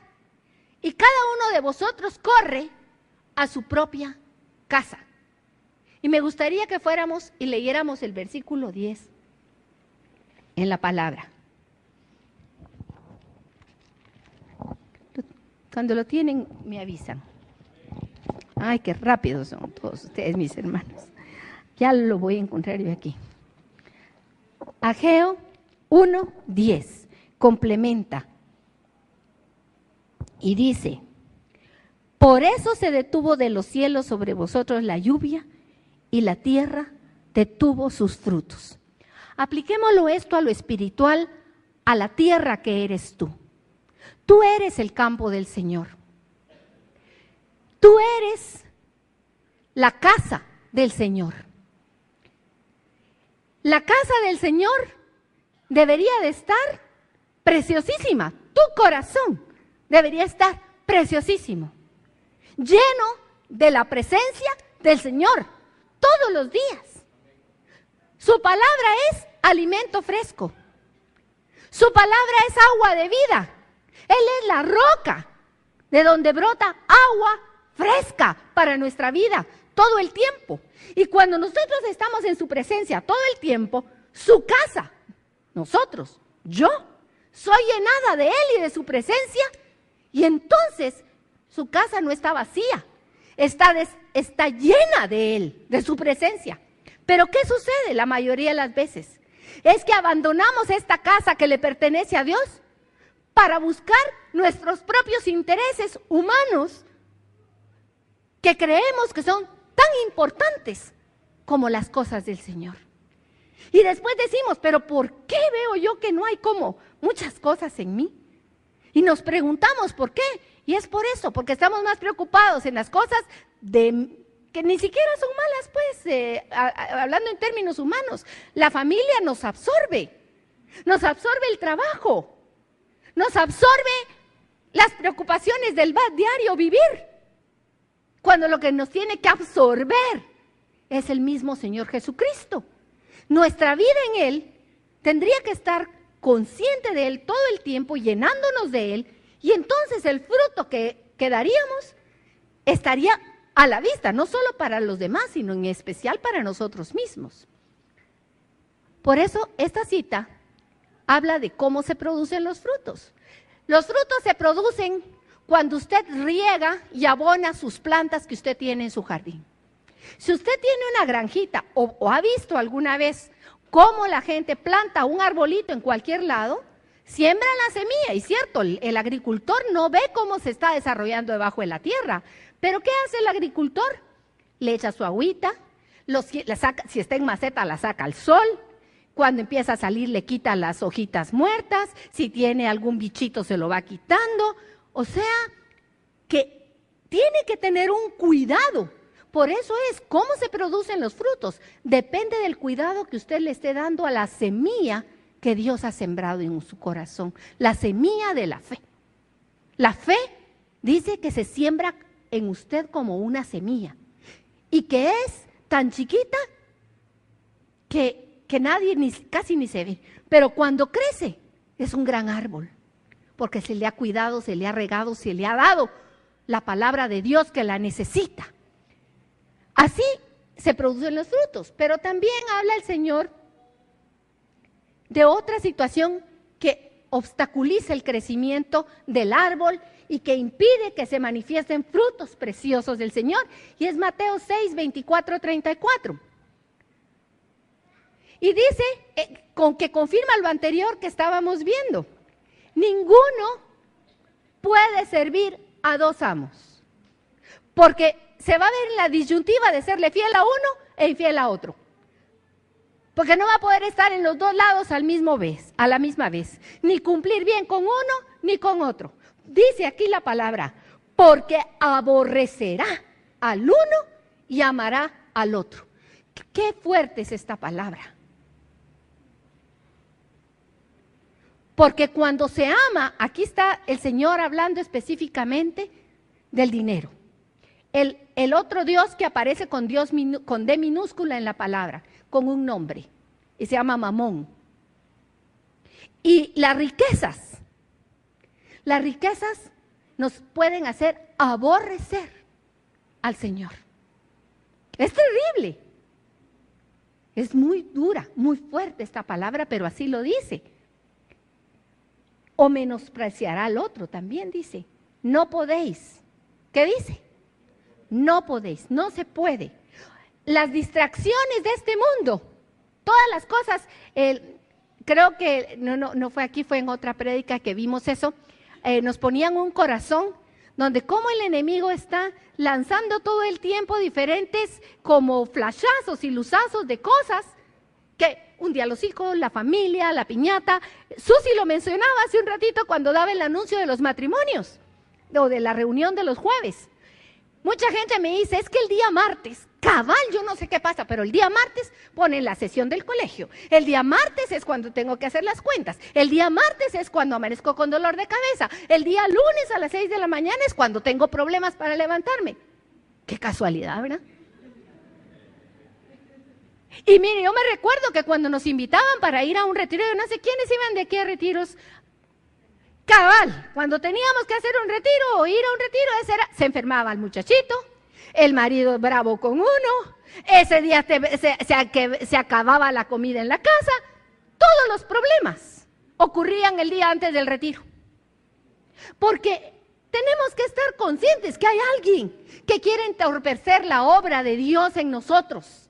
y cada uno de vosotros corre a su propia casa. Y me gustaría que fuéramos y leyéramos el versículo 10 en la palabra. Cuando lo tienen, me avisan. Ay, qué rápidos son todos ustedes, mis hermanos. Ya lo voy a encontrar yo aquí. Ageo 1:10 complementa y dice: por eso se detuvo de los cielos sobre vosotros la lluvia y la tierra detuvo sus frutos. Apliquémoslo esto a lo espiritual, a la tierra que eres tú. Tú eres el campo del Señor. Tú eres la casa del Señor. La casa del Señor debería de estar preciosísima. Tu corazón debería estar preciosísimo, lleno de la presencia del Señor todos los días. Su palabra es alimento fresco. Su palabra es agua de vida. Él es la roca de donde brota agua fresca para nuestra vida todo el tiempo. Y cuando nosotros estamos en su presencia todo el tiempo, su casa, nosotros, yo, soy llenada de Él y de su presencia, y entonces su casa no está vacía, está llena de Él, de su presencia. Pero ¿qué sucede la mayoría de las veces? Es que abandonamos esta casa que le pertenece a Dios para buscar nuestros propios intereses humanos que creemos que son tan importantes como las cosas del Señor. Y después decimos, pero ¿por qué veo yo que no hay como muchas cosas en mí? Y nos preguntamos por qué. Y es por eso, porque estamos más preocupados en las cosas que ni siquiera son malas, pues, hablando en términos humanos. La familia nos absorbe el trabajo, nos absorbe las preocupaciones del diario vivir, cuando lo que nos tiene que absorber es el mismo Señor Jesucristo. Nuestra vida en Él tendría que estar consciente de Él todo el tiempo, llenándonos de Él, y entonces el fruto que daríamos estaría a la vista, no solo para los demás, sino en especial para nosotros mismos. Por eso esta cita habla de cómo se producen los frutos. Los frutos se producen cuando usted riega y abona sus plantas que usted tiene en su jardín. Si usted tiene una granjita o ha visto alguna vez cómo la gente planta un arbolito en cualquier lado, siembran la semilla, y cierto, el agricultor no ve cómo se está desarrollando debajo de la tierra, pero ¿qué hace el agricultor? Le echa su agüita, la saca, si está en maceta la saca al sol, cuando empieza a salir le quita las hojitas muertas, si tiene algún bichito se lo va quitando, o sea, que tiene que tener un cuidado. Por eso es, ¿cómo se producen los frutos? Depende del cuidado que usted le esté dando a la semilla que Dios ha sembrado en su corazón, la semilla de la fe. La fe dice que se siembra en usted como una semilla y que es tan chiquita que nadie casi ni se ve. Pero cuando crece es un gran árbol, porque se le ha cuidado, se le ha regado, se le ha dado la palabra de Dios que la necesita. Así se producen los frutos, pero también habla el Señor de otra situación que obstaculiza el crecimiento del árbol y que impide que se manifiesten frutos preciosos del Señor, y es Mateo 6, 24, 34. Y dice, con que confirma lo anterior que estábamos viendo, ninguno puede servir a dos amos, porque se va a ver en la disyuntiva de serle fiel a uno e infiel a otro, porque no va a poder estar en los dos lados a la misma vez, ni cumplir bien con uno ni con otro. Dice aquí la palabra, porque aborrecerá al uno y amará al otro. Qué fuerte es esta palabra. Porque cuando se ama, aquí está el Señor hablando específicamente del dinero. El otro Dios que aparece con D minúscula en la palabra, con un nombre, y se llama Mamón. Y las riquezas nos pueden hacer aborrecer al Señor. Es terrible. Es muy dura, muy fuerte esta palabra, pero así lo dice. O menospreciará al otro, también dice. No podéis. ¿Qué dice? No podéis, no se puede. Las distracciones de este mundo, todas las cosas, creo que no fue aquí, fue en otra prédica que vimos eso, nos ponían un corazón donde como el enemigo está lanzando todo el tiempo diferentes como flashazos y luzazos de cosas, que un día los hijos, la familia, la piñata. Susi lo mencionaba hace un ratito cuando daba el anuncio de los matrimonios o de la reunión de los jueves. Mucha gente me dice, es que el día martes, cabal, yo no sé qué pasa, pero el día martes ponen la sesión del colegio. El día martes es cuando tengo que hacer las cuentas. El día martes es cuando amanezco con dolor de cabeza. El día lunes a las 6 de la mañana es cuando tengo problemas para levantarme. Qué casualidad, ¿verdad? Y mire, yo me recuerdo que cuando nos invitaban para ir a un retiro, yo no sé quiénes iban de aquí a retiros, cabal, cuando teníamos que hacer un retiro o ir a un retiro, se enfermaba el muchachito, el marido bravo con uno, ese día se acababa la comida en la casa, todos los problemas ocurrían el día antes del retiro. Porque tenemos que estar conscientes que hay alguien que quiere entorpecer la obra de Dios en nosotros.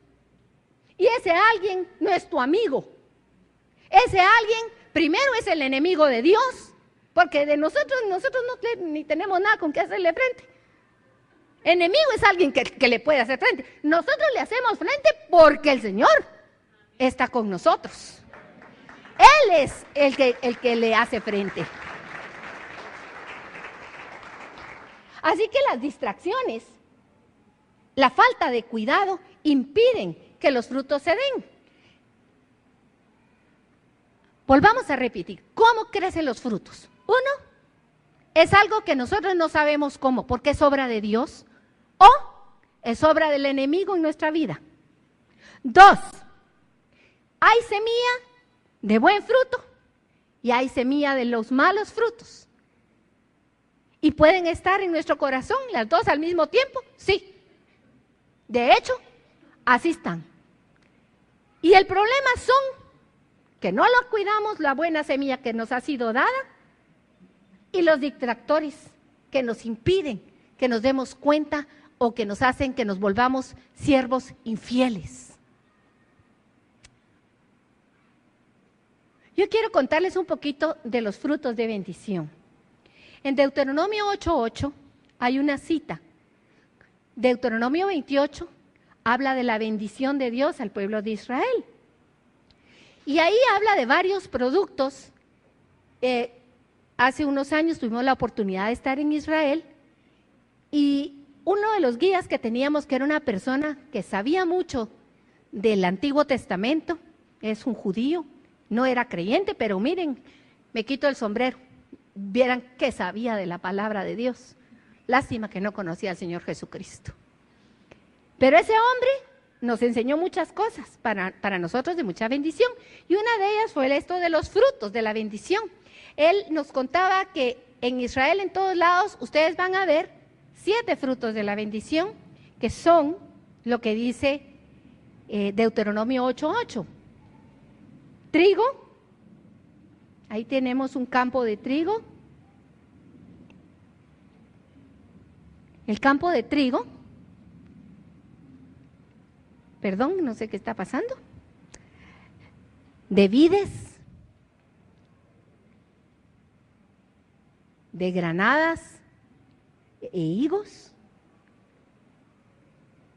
Y ese alguien no es tu amigo. Ese alguien primero es el enemigo de Dios, porque de nosotros ni tenemos nada con qué hacerle frente. Enemigo es alguien que le puede hacer frente. Nosotros le hacemos frente porque el Señor está con nosotros. Él es el que le hace frente. Así que las distracciones, la falta de cuidado impiden que los frutos se den. Volvamos a repetir, ¿cómo crecen los frutos? Uno, es algo que nosotros no sabemos cómo, porque es obra de Dios o es obra del enemigo en nuestra vida. Dos, hay semilla de buen fruto y hay semilla de los malos frutos. ¿Y pueden estar en nuestro corazón las dos al mismo tiempo? Sí. De hecho, así están. Y el problema son que no lo cuidamos, la buena semilla que nos ha sido dada, y los distractores que nos impiden que nos demos cuenta o que nos hacen que nos volvamos siervos infieles. Yo quiero contarles un poquito de los frutos de bendición. En Deuteronomio 8:8 hay una cita. Deuteronomio 28 habla de la bendición de Dios al pueblo de Israel. Y ahí habla de varios productos. Hace unos años tuvimos la oportunidad de estar en Israel y uno de los guías que teníamos, que era una persona que sabía mucho del Antiguo Testamento, es un judío, no era creyente, pero miren, me quito el sombrero, vieran que sabía de la palabra de Dios. Lástima que no conocía al Señor Jesucristo. Pero ese hombre nos enseñó muchas cosas para nosotros de mucha bendición. Y una de ellas fue esto de los frutos de la bendición. Él nos contaba que en Israel, en todos lados, ustedes van a ver 7 frutos de la bendición, que son lo que dice Deuteronomio 8:8. Trigo, ahí tenemos un campo de trigo. El campo de trigo, perdón, no sé qué está pasando, de vides, de granadas e higos,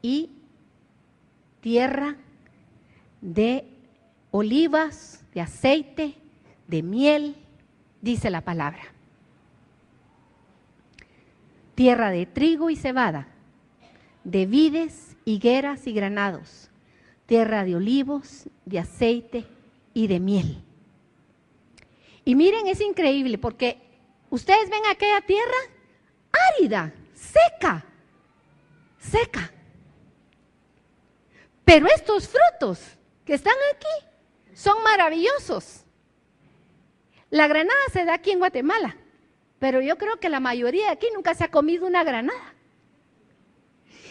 y tierra de olivas, de aceite, de miel, dice la palabra. Tierra de trigo y cebada, de vides, higueras y granados, tierra de olivos, de aceite y de miel. Y miren, es increíble porque ustedes ven aquella tierra árida, seca, seca. Pero estos frutos que están aquí son maravillosos. La granada se da aquí en Guatemala, pero yo creo que la mayoría de aquí nunca se ha comido una granada.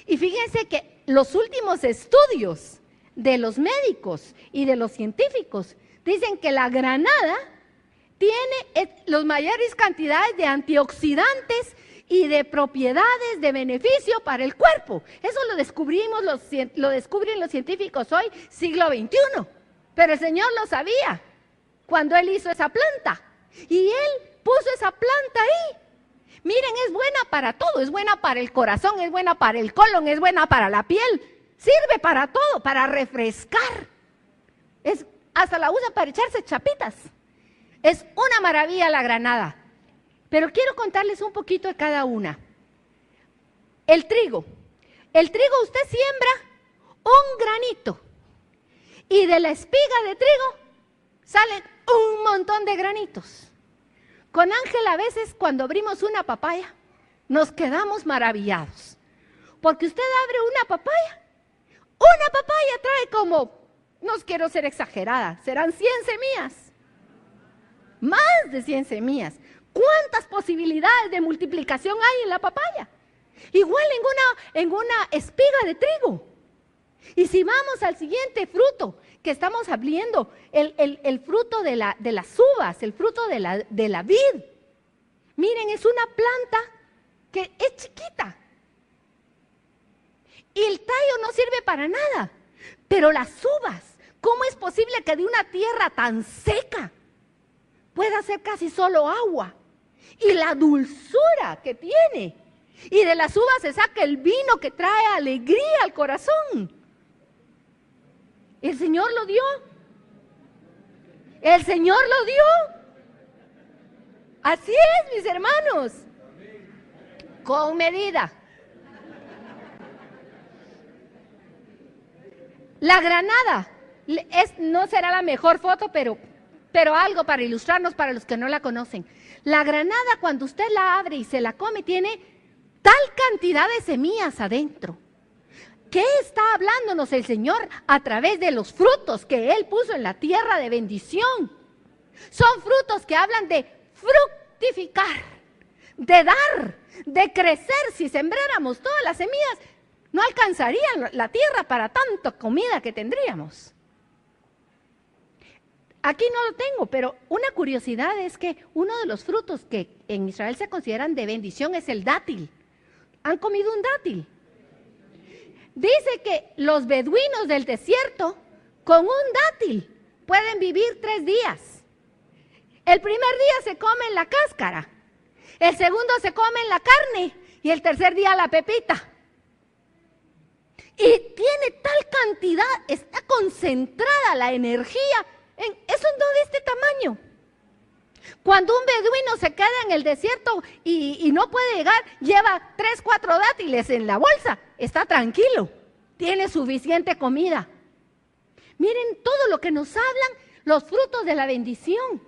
Y fíjense que los últimos estudios de los médicos y de los científicos dicen que la granada tiene las mayores cantidades de antioxidantes y de propiedades de beneficio para el cuerpo. Eso lo descubren los científicos hoy, siglo XXI. Pero el Señor lo sabía cuando Él hizo esa planta. Y Él puso esa planta ahí. Miren, es buena para todo, es buena para el corazón, es buena para el colon, es buena para la piel. Sirve para todo, para refrescar. Hasta la usa para echarse chapitas. Es una maravilla la granada. Pero quiero contarles un poquito de cada una. El trigo. El trigo usted siembra un granito. Y de la espiga de trigo salen un montón de granitos. Con Ángela a veces cuando abrimos una papaya nos quedamos maravillados. Porque usted abre una papaya trae como, no quiero ser exagerada, serán 100 semillas. Más de 100 semillas. ¿Cuántas posibilidades de multiplicación hay en la papaya? Igual en una espiga de trigo. Y si vamos al siguiente fruto que estamos hablando, el fruto de las uvas, el fruto de la vid. Miren, es una planta que es chiquita. Y el tallo no sirve para nada. Pero las uvas, ¿cómo es posible que de una tierra tan seca pueda ser casi solo agua? Y la dulzura que tiene. Y de las uvas se saca el vino que trae alegría al corazón. El Señor lo dio. El Señor lo dio. Así es, mis hermanos. Con medida. La granada no será la mejor foto, pero algo para ilustrarnos para los que no la conocen. La granada, cuando usted la abre y se la come, tiene tal cantidad de semillas adentro. ¿Qué está hablándonos el Señor a través de los frutos que Él puso en la tierra de bendición? Son frutos que hablan de fructificar, de dar, de crecer. Si sembráramos todas las semillas, no alcanzaría la tierra para tanta comida que tendríamos. Aquí no lo tengo, pero una curiosidad es que uno de los frutos que en Israel se consideran de bendición es el dátil. ¿Han comido un dátil? Dice que los beduinos del desierto con un dátil pueden vivir 3 días. El primer día se comen la cáscara, el segundo se comen la carne y el tercer día la pepita. Y tiene tal cantidad, está concentrada la energía, eso no de este tamaño. Cuando un beduino se queda en el desierto y no puede llegar, lleva 3, 4 dátiles en la bolsa, está tranquilo, tiene suficiente comida. Miren todo lo que nos hablan los frutos de la bendición.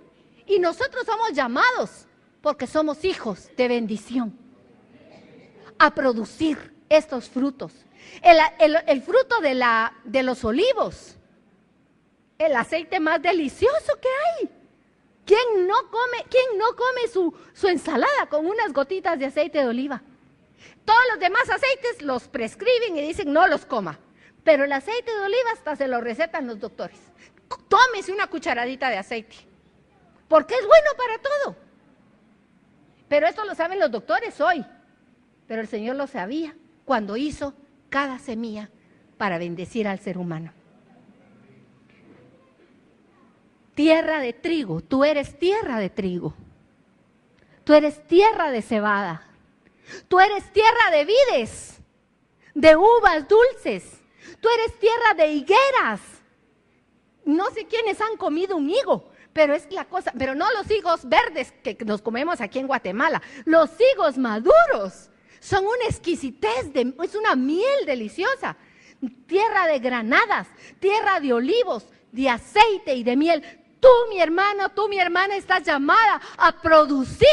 Y nosotros somos llamados, porque somos hijos de bendición, a producir estos frutos. El fruto de los olivos, el aceite más delicioso que hay. ¿Quién no come su ensalada con unas gotitas de aceite de oliva? Todos los demás aceites los prescriben y dicen no los coma. Pero el aceite de oliva hasta se lo recetan los doctores. Tómese una cucharadita de aceite, porque es bueno para todo. Pero esto lo saben los doctores hoy. Pero el Señor lo sabía cuando hizo cada semilla para bendecir al ser humano. Tierra de trigo, tú eres tierra de trigo. Tú eres tierra de cebada. Tú eres tierra de vides, de uvas dulces. Tú eres tierra de higueras. No sé quiénes han comido un higo, pero es la cosa, pero no los higos verdes que nos comemos aquí en Guatemala. Los higos maduros son una exquisitez, es una miel deliciosa. Tierra de granadas, tierra de olivos, de aceite y de miel. Tú, mi hermano, tú, mi hermana, estás llamada a producir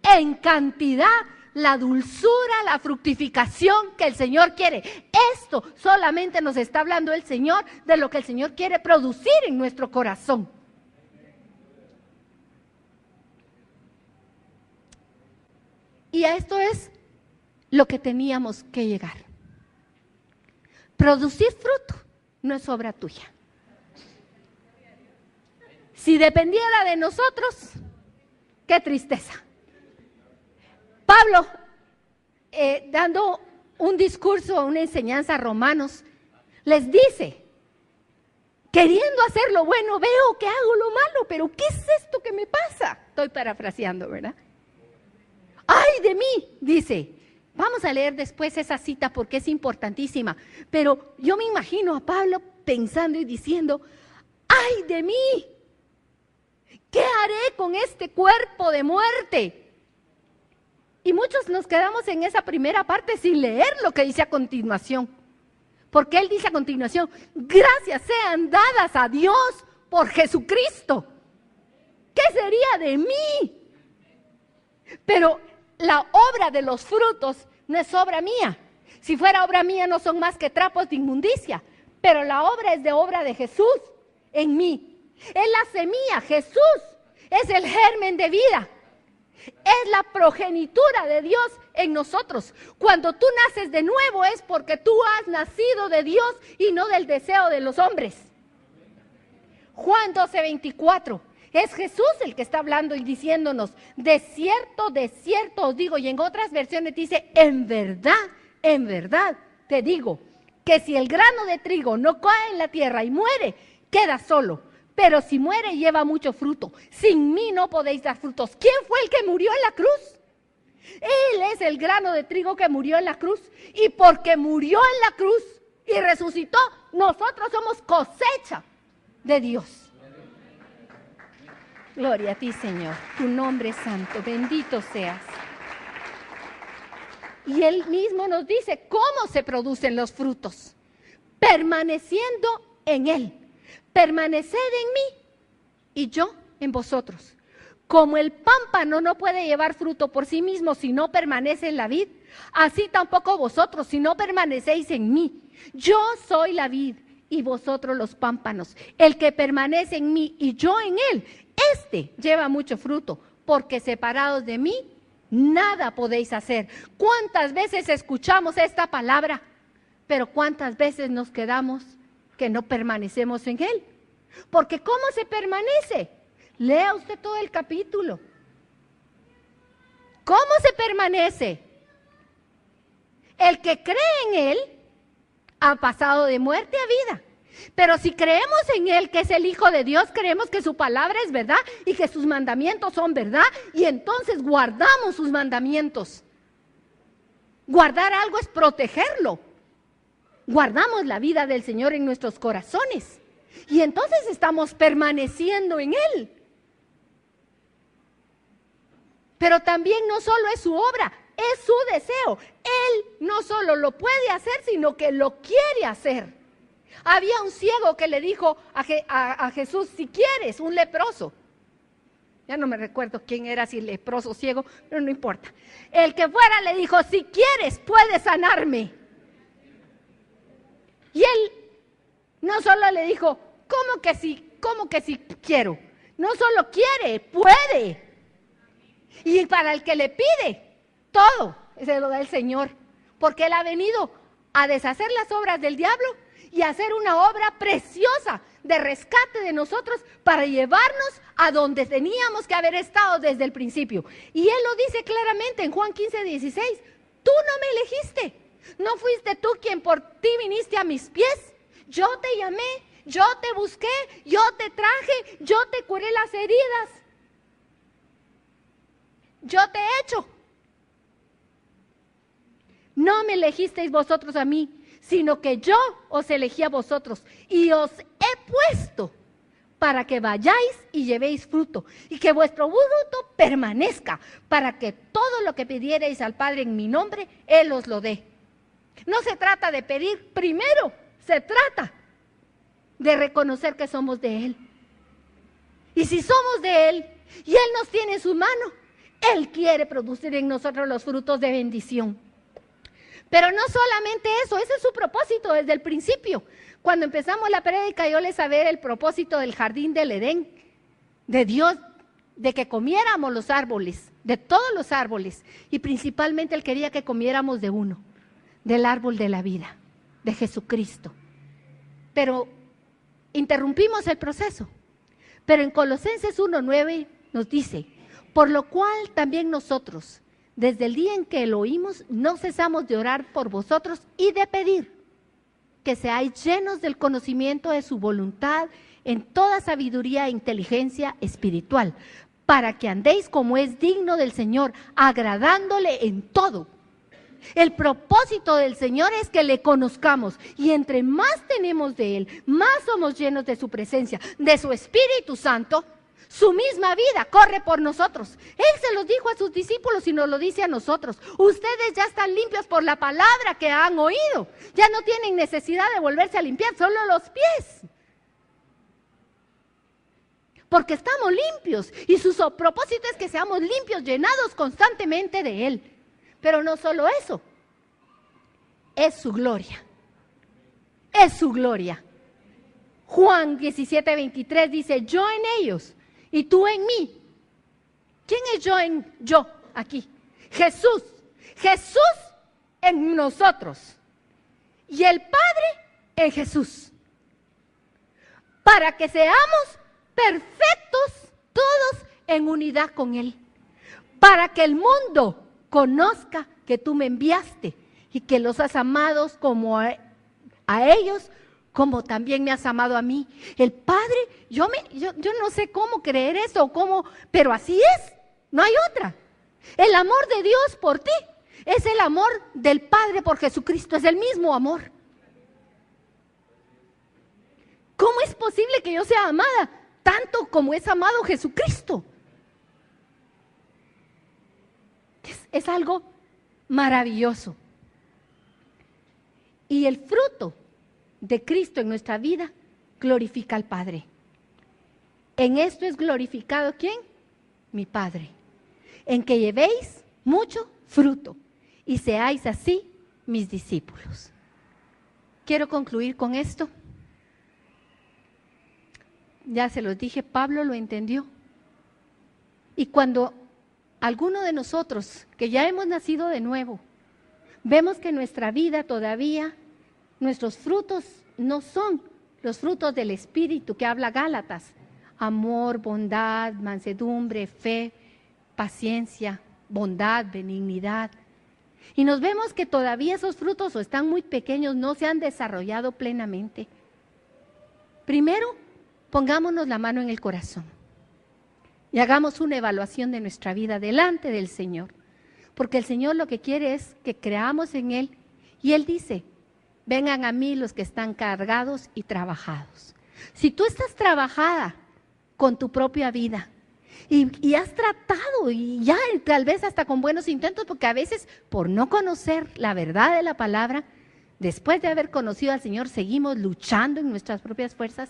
en cantidad la dulzura, la fructificación que el Señor quiere. Esto solamente nos está hablando el Señor de lo que el Señor quiere producir en nuestro corazón. Y a esto es lo que teníamos que llegar. Producir fruto no es obra tuya. Si dependiera de nosotros, qué tristeza. Pablo, dando un discurso, una enseñanza a romanos, les dice, queriendo hacer lo bueno, veo que hago lo malo, pero ¿qué es esto que me pasa? Estoy parafraseando, ¿verdad? ¡Ay de mí! Dice. Vamos a leer después esa cita porque es importantísima, pero yo me imagino a Pablo pensando y diciendo, ¡ay de mí! ¿Qué haré con este cuerpo de muerte? Y muchos nos quedamos en esa primera parte sin leer lo que dice a continuación. Porque él dice a continuación, gracias sean dadas a Dios por Jesucristo. ¿Qué sería de mí? Pero la obra de los frutos no es obra mía. Si fuera obra mía no son más que trapos de inmundicia. Pero la obra es de obra de Jesús en mí. Es la semilla, Jesús es el germen de vida. Es la progenitura de Dios en nosotros. Cuando tú naces de nuevo es porque tú has nacido de Dios y no del deseo de los hombres. Juan 12:24. Es Jesús el que está hablando y diciéndonos, de cierto os digo, y en otras versiones dice, en verdad te digo, que si el grano de trigo no cae en la tierra y muere, queda solo, pero si muere lleva mucho fruto. Sin mí no podéis dar frutos. ¿Quién fue el que murió en la cruz? Él es el grano de trigo que murió en la cruz, y porque murió en la cruz y resucitó, nosotros somos cosecha de Dios. Gloria a ti, Señor, tu nombre es santo, bendito seas. Y Él mismo nos dice cómo se producen los frutos, permaneciendo en Él. Permaneced en mí y yo en vosotros. Como el pámpano no puede llevar fruto por sí mismo si no permanece en la vid, así tampoco vosotros si no permanecéis en mí. Yo soy la vid y vosotros los pámpanos. El que permanece en mí y yo en él, este lleva mucho fruto, porque separados de mí, nada podéis hacer. ¿Cuántas veces escuchamos esta palabra? Pero ¿cuántas veces nos quedamos que no permanecemos en él? Porque ¿cómo se permanece? Lea usted todo el capítulo. ¿Cómo se permanece? El que cree en él ha pasado de muerte a vida. Pero si creemos en Él, que es el Hijo de Dios, creemos que su palabra es verdad y que sus mandamientos son verdad, y entonces guardamos sus mandamientos. Guardar algo es protegerlo. Guardamos la vida del Señor en nuestros corazones y entonces estamos permaneciendo en Él. Pero también no solo es su obra, es su deseo. Él no solo lo puede hacer, sino que lo quiere hacer. Había un ciego que le dijo a Jesús, si quieres, un leproso. Ya no me recuerdo quién era, si leproso o ciego, pero no importa. El que fuera le dijo, si quieres, puedes sanarme. Y él no solo le dijo, ¿cómo que sí? ¿Cómo que sí quiero? No solo quiere, puede. Y para el que le pide, todo se lo da el Señor. Porque Él ha venido a deshacer las obras del diablo y a hacer una obra preciosa de rescate de nosotros para llevarnos a donde teníamos que haber estado desde el principio. Y Él lo dice claramente en Juan 15:16. Tú no me elegiste. No fuiste tú quien por ti viniste a mis pies. Yo te llamé, yo te busqué, yo te traje, yo te curé las heridas. Yo te he hecho. No me elegisteis vosotros a mí, sino que yo os elegí a vosotros y os he puesto para que vayáis y llevéis fruto y que vuestro fruto permanezca, para que todo lo que pidierais al Padre en mi nombre, Él os lo dé. No se trata de pedir primero, se trata de reconocer que somos de Él. Y si somos de Él y Él nos tiene en su mano, Él quiere producir en nosotros los frutos de bendición. Pero no solamente eso, ese es su propósito desde el principio. Cuando empezamos la prédica, yo les hablé el propósito del jardín del Edén, de Dios, de que comiéramos los árboles, de todos los árboles, y principalmente Él quería que comiéramos de uno, del árbol de la vida, de Jesucristo. Pero interrumpimos el proceso. Pero en Colosenses 1:9 nos dice, por lo cual también nosotros, desde el día en que lo oímos, no cesamos de orar por vosotros y de pedir que seáis llenos del conocimiento de su voluntad en toda sabiduría e inteligencia espiritual, para que andéis como es digno del Señor, agradándole en todo. El propósito del Señor es que le conozcamos y entre más tenemos de Él, más somos llenos de su presencia, de su Espíritu Santo. Su misma vida corre por nosotros. Él se los dijo a sus discípulos y nos lo dice a nosotros. Ustedes ya están limpios por la palabra que han oído. Ya no tienen necesidad de volverse a limpiar, solo los pies. Porque estamos limpios y su propósito es que seamos limpios, llenados constantemente de Él. Pero no solo eso, es su gloria. Es su gloria. Juan 17:23 dice, yo en ellos y tú en mí. ¿Quién es yo aquí? Jesús. Jesús en nosotros. Y el Padre en Jesús. Para que seamos perfectos todos en unidad con Él. Para que el mundo conozca que tú me enviaste y que los has amado como a ellos, como también me has amado a mí. El Padre, yo no sé cómo creer eso, pero así es, no hay otra. El amor de Dios por ti es el amor del Padre por Jesucristo, es el mismo amor. ¿Cómo es posible que yo sea amada tanto como es amado Jesucristo? Es algo maravilloso. Y el fruto de Cristo en nuestra vida glorifica al Padre. En esto es glorificado ¿quién? Mi Padre. En que llevéis mucho fruto y seáis así mis discípulos. Quiero concluir con esto. Ya se los dije, Pablo lo entendió. Y cuando alguno de nosotros que ya hemos nacido de nuevo, vemos que nuestra vida todavía, nuestros frutos no son los frutos del Espíritu que habla Gálatas: amor, bondad, mansedumbre, fe, paciencia, bondad, benignidad. Y nos vemos que todavía esos frutos o están muy pequeños, no se han desarrollado plenamente. Primero, pongámonos la mano en el corazón y hagamos una evaluación de nuestra vida delante del Señor. Porque el Señor lo que quiere es que creamos en Él. Y Él dice, vengan a mí los que están cargados y trabajados. Si tú estás trabajada con tu propia vida y has tratado, y ya tal vez hasta con buenos intentos, porque a veces por no conocer la verdad de la palabra, después de haber conocido al Señor, seguimos luchando en nuestras propias fuerzas,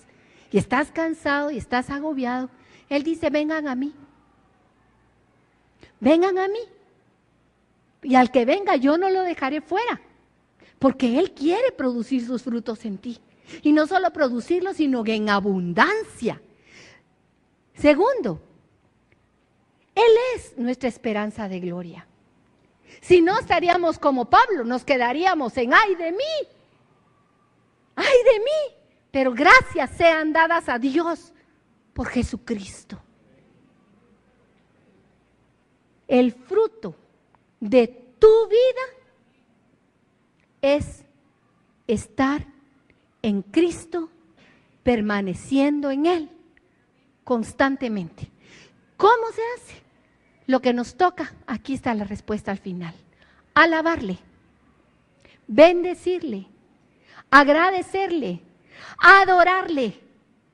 y estás cansado y estás agobiado. Él dice, vengan a mí. Vengan a mí. Y al que venga yo no lo dejaré fuera. porque Él quiere producir sus frutos en ti. Y no solo producirlos, sino que en abundancia. Segundo, Él es nuestra esperanza de gloria. Si no, estaríamos como Pablo, nos quedaríamos en ¡ay de mí! ¡Ay de mí! Pero gracias sean dadas a Dios por Jesucristo. El fruto de tu vida es estar en Cristo, permaneciendo en Él constantemente. ¿Cómo se hace? Lo que nos toca, aquí está la respuesta al final. Alabarle, bendecirle, agradecerle, adorarle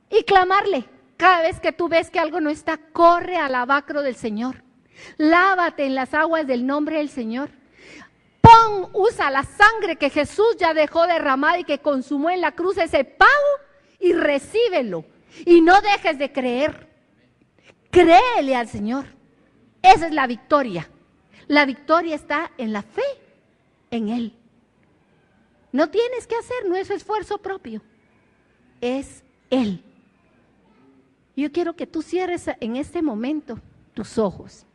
y clamarle. Cada vez que tú ves que algo no está, corre al lavacro del Señor. Lávate en las aguas del nombre del Señor. Usa la sangre que Jesús ya dejó derramada y que consumó en la cruz, ese pago, y recíbelo. Y no dejes de creer. Créele al Señor. Esa es la victoria. La victoria está en la fe en Él. No tienes que hacer, no es esfuerzo propio. Es Él. Yo quiero que tú cierres en este momento tus ojos.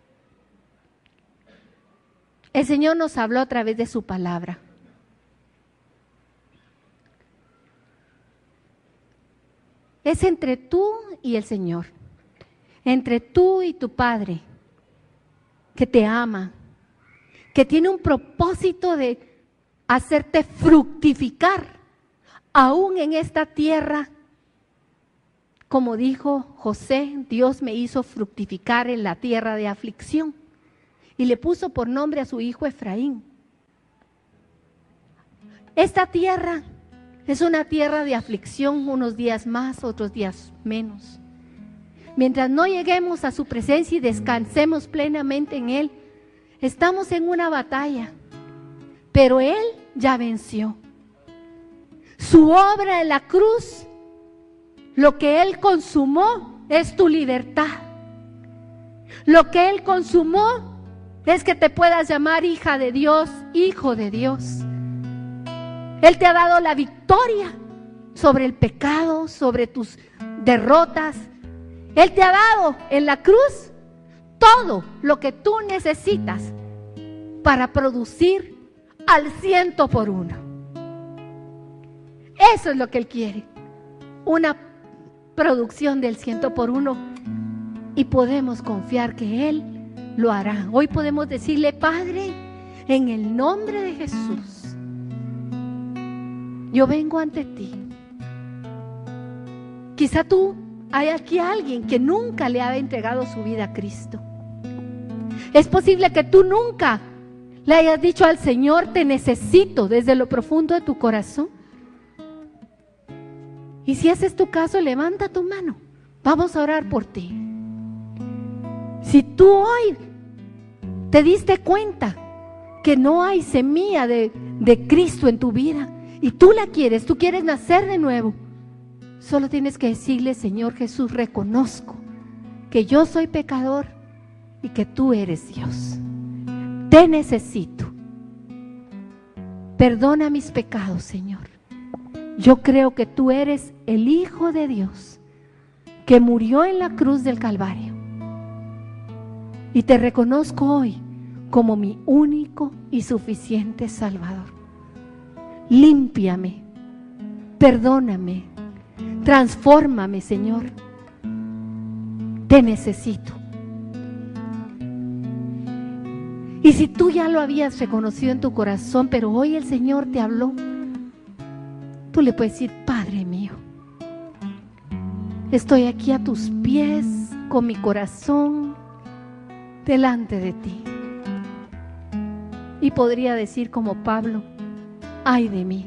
El Señor nos habló a través de su palabra. Es entre tú y el Señor, entre tú y tu Padre, que te ama, que tiene un propósito de hacerte fructificar, aún en esta tierra. Como dijo José, Dios me hizo fructificar en la tierra de aflicción. Y le puso por nombre a su hijo Efraín. Esta tierra es una tierra de aflicción, unos días más, otros días menos. Mientras no lleguemos a su presencia y descansemos plenamente en Él, estamos en una batalla, pero Él ya venció. Su obra en la cruz, lo que Él consumó es tu libertad. Lo que Él consumó es que te puedas llamar hija de Dios, hijo de Dios. Él te ha dado la victoria sobre el pecado, sobre tus derrotas. Él te ha dado en la cruz todo lo que tú necesitas para producir al 100%. Eso es lo que Él quiere, una producción del 100%, y podemos confiar que Él lo hará. Hoy podemos decirle: Padre, en el nombre de Jesús, yo vengo ante ti. Quizá hay aquí alguien que nunca le ha entregado su vida a Cristo. Es posible que tú nunca le hayas dicho al Señor: te necesito, desde lo profundo de tu corazón. Y si ese es tu caso, levanta tu mano. Vamos a orar por ti. Si tú hoy te diste cuenta que no hay semilla de Cristo en tu vida y tú quieres nacer de nuevo, solo tienes que decirle: Señor Jesús, reconozco que yo soy pecador y que tú eres Dios. Te necesito. Perdona mis pecados, Señor. Yo creo que tú eres el Hijo de Dios que murió en la cruz del Calvario. Y te reconozco hoy como mi único y suficiente Salvador. Límpiame, perdóname, transfórmame, Señor. Te necesito. Y si tú ya lo habías reconocido en tu corazón, pero hoy el Señor te habló, tú le puedes decir: Padre mío, estoy aquí a tus pies con mi corazón delante de ti. Y podría decir como Pablo: ay de mí,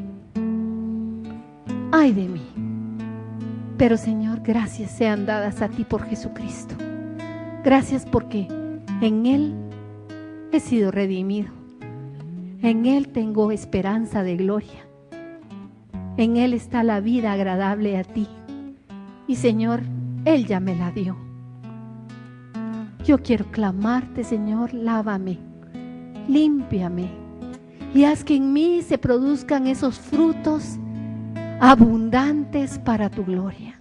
ay de mí. Pero Señor, gracias sean dadas a ti por Jesucristo. Gracias porque en Él he sido redimido. En Él tengo esperanza de gloria. En Él está la vida agradable a ti. Y Señor, Él ya me la dio. Yo quiero clamarte, Señor: lávame, límpiame, y haz que en mí se produzcan esos frutos abundantes para tu gloria.